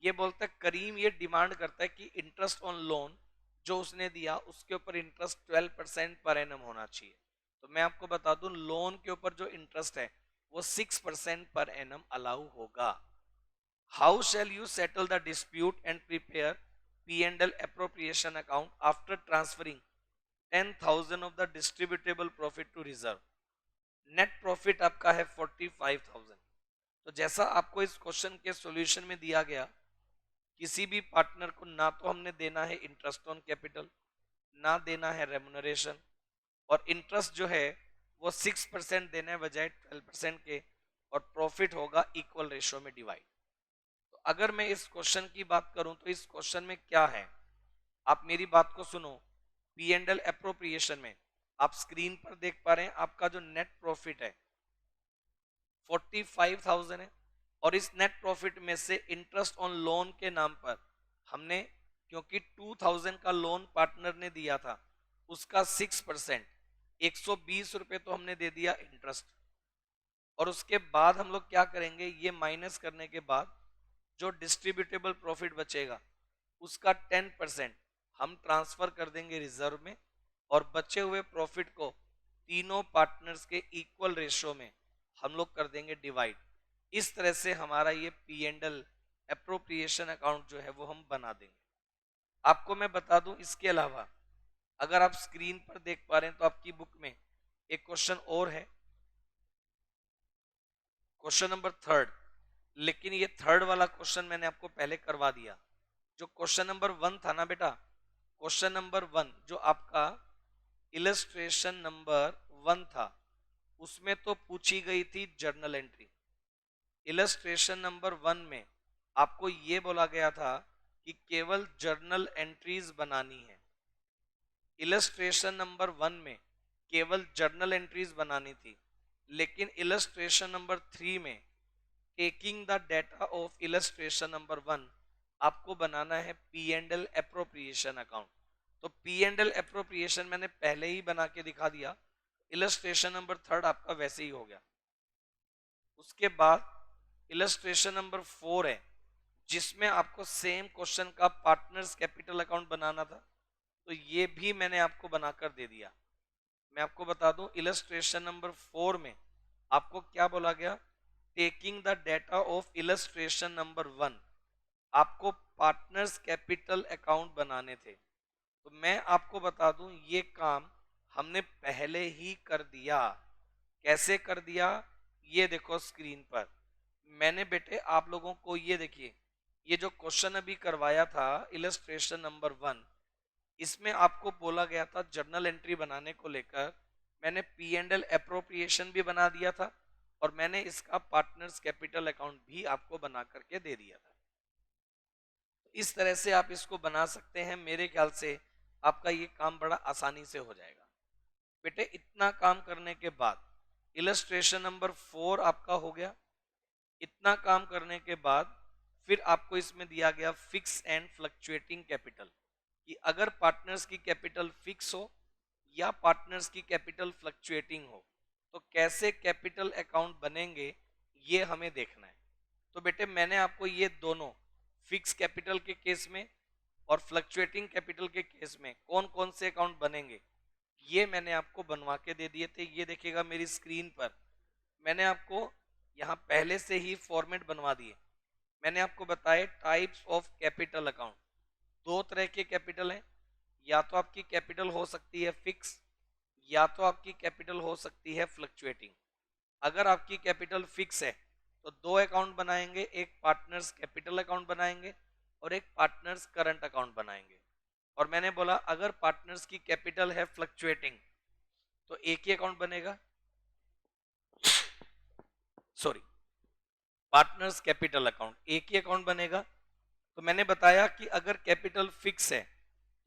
ये बोलता है करीम ये डिमांड करता है कि इंटरेस्ट ऑन लोन जो उसने दिया उसके ऊपर इंटरेस्ट 12% पर एनम होना चाहिए। तो मैं आपको बता दूं लोन के ऊपर जो इंटरेस्ट है वो 6% पर एनम अलाउ होगा। How shall you settle the dispute and prepare P&L appropriation account after transferring 10,000 of the distributable profit to reserve? Net profit आपका है 45,000। तो जैसा आपको इस क्वेश्चन के सॉल्यूशन में दिया गया, किसी भी पार्टनर को ना तो हमने देना है इंटरेस्ट ऑन कैपिटल, ना देना है रेमुनरेशन, और इंटरेस्ट जो है वो 6% देना है बजाय 12% के, और प्रॉफिट होगा इक्वल रेशियो में डिवाइड। तो अगर मैं इस क्वेश्चन की बात करूं तो इस क्वेश्चन में क्या है, आप मेरी बात को सुनो। P&L एप्रोप्रिएशन में आप स्क्रीन पर देख पा रहे हैं आपका जो नेट प्रॉफिट है 45,000 है, और इस नेट प्रॉफिट में से इंटरेस्ट ऑन लोन के नाम पर हमने, क्योंकि 2,000 का लोन पार्टनर ने दिया था, उसका 6% 120 रुपए तो हमने दे दिया इंटरेस्ट। और उसके बाद हम लोग क्या करेंगे, ये माइनस करने के बाद जो डिस्ट्रीब्यूटेबल प्रॉफिट बचेगा उसका 10% हम ट्रांसफर कर देंगे रिजर्व में, और बचे हुए प्रॉफिट को तीनों पार्टनर्स के इक्वल रेशियो में हम लोग कर देंगे डिवाइड। इस तरह से हमारा ये P&L एप्रोप्रिएशन अकाउंट जो है वो हम बना देंगे। आपको मैं बता दूं, इसके अलावा अगर आप स्क्रीन पर देख पा रहे हैं तो आपकी बुक में एक क्वेश्चन और है, क्वेश्चन नंबर 3, लेकिन ये 3 वाला क्वेश्चन मैंने आपको पहले करवा दिया। जो क्वेश्चन नंबर 1 था ना बेटा, क्वेश्चन नंबर 1 जो आपका इलस्ट्रेशन नंबर 1 था, उसमें तो पूछी गई थी जर्नल एंट्री। इलस्ट्रेशन नंबर 1 में आपको ये बोला गया था कि केवल जर्नल एंट्रीज बनानी है। इलस्ट्रेशन नंबर 1 में केवल जर्नल एंट्रीज बनानी थी, लेकिन इलस्ट्रेशन नंबर 3 में taking the data of illustration number 1 आपको बनाना है P&L एप्रोप्रिएशन अकाउंट। तो P&L एप्रोप्रिएशन मैंने पहले ही बना के दिखा दिया, इलस्ट्रेशन नंबर 3 आपका वैसे ही हो गया। उसके बाद इलस्ट्रेशन नंबर 4 है, जिसमें आपको सेम क्वेश्चन का पार्टनर्स कैपिटल अकाउंट बनाना था, तो ये भी मैंने आपको बनाकर दे दिया। मैं आपको बता दूं, इलस्ट्रेशन नंबर 4 में आपको क्या बोला गया, taking the data of illustration number 1 आपको पार्टनर्स कैपिटल अकाउंट बनाने थे। तो मैं आपको बता दूं, ये काम हमने पहले ही कर दिया। कैसे कर दिया, ये देखो स्क्रीन पर। मैंने बेटे आप लोगों को ये देखिए, ये जो क्वेश्चन अभी करवाया था इलस्ट्रेशन नंबर 1, इसमें आपको बोला गया था जर्नल एंट्री बनाने को लेकर, मैंने P&L एप्रोप्रिएशन भी बना दिया था, और मैंने इसका पार्टनर्स कैपिटल अकाउंट भी आपको बना करके दे दिया था। इस तरह से आप इसको बना सकते हैं। मेरे ख्याल से आपका ये काम बड़ा आसानी से हो जाएगा। बेटे इतना काम करने के बाद इलस्ट्रेशन नंबर 4 आपका हो गया। इतना काम करने के बाद फिर आपको इसमें दिया गया फिक्स एंड फ्लक्चुएटिंग कैपिटल, कि अगर पार्टनर्स की कैपिटल फिक्स हो या पार्टनर्स की कैपिटल फ्लक्चुएटिंग हो तो कैसे कैपिटल अकाउंट बनेंगे, ये हमें देखना है। तो बेटे मैंने आपको ये दोनों फिक्स कैपिटल के केस में और फ्लक्चुएटिंग कैपिटल के केस में कौन कौन से अकाउंट बनेंगे, ये मैंने आपको बनवा के दे दिए थे। ये देखिएगा मेरी स्क्रीन पर, मैंने आपको यहाँ पहले से ही फॉर्मेट बनवा दिए। मैंने आपको बताया टाइप्स ऑफ कैपिटल अकाउंट, 2 तरह के कैपिटल हैं, या तो आपकी कैपिटल हो सकती है फिक्स, या तो आपकी कैपिटल हो सकती है फ्लक्चुएटिंग। अगर आपकी कैपिटल फिक्स है तो 2 अकाउंट बनाएंगे, एक पार्टनर्स कैपिटल अकाउंट बनाएंगे और एक पार्टनर्स करंट अकाउंट बनाएंगे। और मैंने बोला अगर पार्टनर्स की कैपिटल है फ्लक्चुएटिंग तो एक ही अकाउंट बनेगा, सॉरी, पार्टनर्स कैपिटल अकाउंट एक ही अकाउंट बनेगा। तो मैंने बताया कि अगर कैपिटल फिक्स है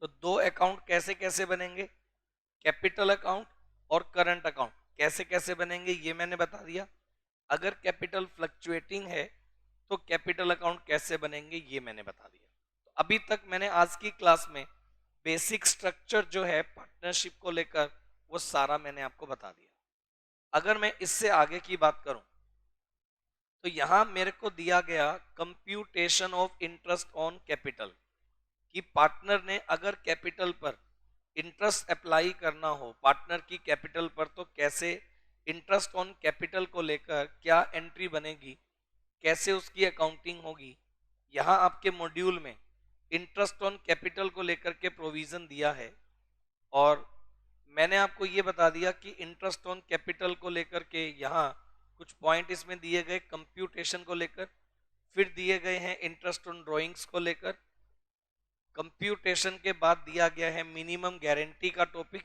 तो 2 अकाउंट कैसे कैसे बनेंगे, कैपिटल अकाउंट और करंट अकाउंट कैसे कैसे बनेंगे, ये मैंने बता दिया। अगर कैपिटल फ्लक्चुएटिंग है तो कैपिटल अकाउंट कैसे बनेंगे, ये मैंने बता दिया। तो अभी तक मैंने आज की क्लास में बेसिक स्ट्रक्चर जो है पार्टनरशिप को लेकर वो सारा मैंने आपको बता दिया। अगर मैं इससे आगे की बात करूं तो यहां मेरे को दिया गया computation of interest on capital, कि पार्टनर ने अगर कैपिटल पर इंटरेस्ट अप्लाई करना हो पार्टनर की कैपिटल पर तो कैसे इंटरेस्ट ऑन कैपिटल को लेकर क्या एंट्री बनेगी, कैसे उसकी अकाउंटिंग होगी, यहाँ आपके मॉड्यूल में इंटरेस्ट ऑन कैपिटल को लेकर के प्रोविजन दिया है। और मैंने आपको ये बता दिया कि इंटरेस्ट ऑन कैपिटल को लेकर के यहाँ कुछ पॉइंट इसमें दिए गए कंप्यूटेशन को लेकर, फिर दिए गए हैं इंटरेस्ट ऑन ड्राइंग्स को लेकर, कंप्यूटेशन के बाद दिया गया है मिनिमम गारंटी का टॉपिक,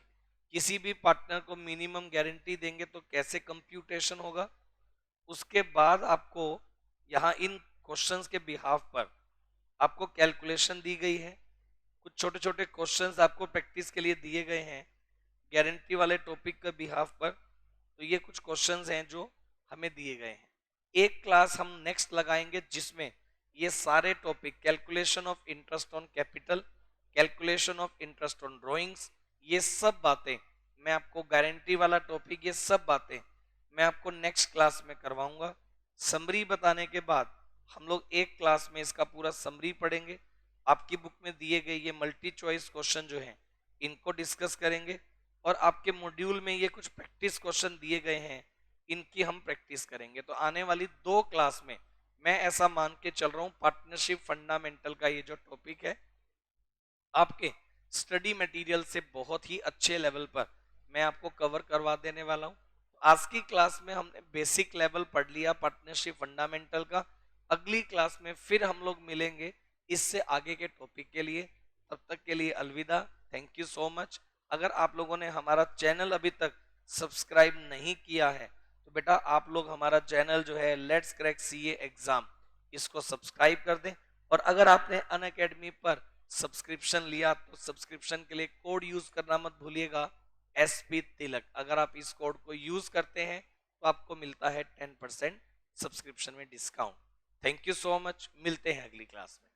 किसी भी पार्टनर को मिनिमम गारंटी देंगे तो कैसे कंप्यूटेशन होगा। उसके बाद आपको यहाँ इन क्वेश्चंस के बिहाफ पर आपको कैलकुलेशन दी गई है, कुछ छोटे छोटे क्वेश्चंस आपको प्रैक्टिस के लिए दिए गए हैं गारंटी वाले टॉपिक के बिहाफ पर। तो ये कुछ क्वेश्चंस हैं जो हमें दिए गए हैं। एक क्लास हम नेक्स्ट लगाएंगे जिसमें ये सारे topic calculation of interest on capital, calculation of interest on drawings, ये सब बातें मैं आपको, गारंटी वाला टॉपिक, ये सब बातें मैं आपको नेक्स्ट क्लास में करवाऊंगा। समरी बताने के बाद हम लोग एक क्लास में इसका पूरा समरी पढ़ेंगे। आपकी बुक में दिए गए ये मल्टी चॉइस क्वेश्चन जो हैं इनको डिस्कस करेंगे, और आपके मॉड्यूल में ये कुछ प्रैक्टिस क्वेश्चन दिए गए हैं इनकी हम प्रैक्टिस करेंगे। तो आने वाली 2 क्लास में मैं ऐसा मान के चल रहा हूँ पार्टनरशिप फंडामेंटल का ये जो टॉपिक है आपके स्टडी मटेरियल से बहुत ही अच्छे लेवल पर मैं आपको कवर करवा देने वाला हूँ। आज की क्लास में हमने बेसिक लेवल पढ़ लिया पार्टनरशिप फंडामेंटल का। अगली क्लास में फिर हम लोग मिलेंगे इससे आगे के टॉपिक के लिए। तब तक के लिए अलविदा, थैंक यू सो मच। अगर आप लोगों ने हमारा चैनल अभी तक सब्सक्राइब नहीं किया है तो बेटा आप लोग हमारा चैनल जो है लेट्स क्रैक सीए एग्जाम, इसको सब्सक्राइब कर दें। और अगर आपने अनअकैडमी पर सब्सक्रिप्शन लिया तो सब्सक्रिप्शन के लिए कोड यूज करना मत भूलिएगा, SP तिलक। अगर आप इस कोड को यूज करते हैं तो आपको मिलता है 10% सब्सक्रिप्शन में discount. Thank you so much, मिलते हैं अगली क्लास में।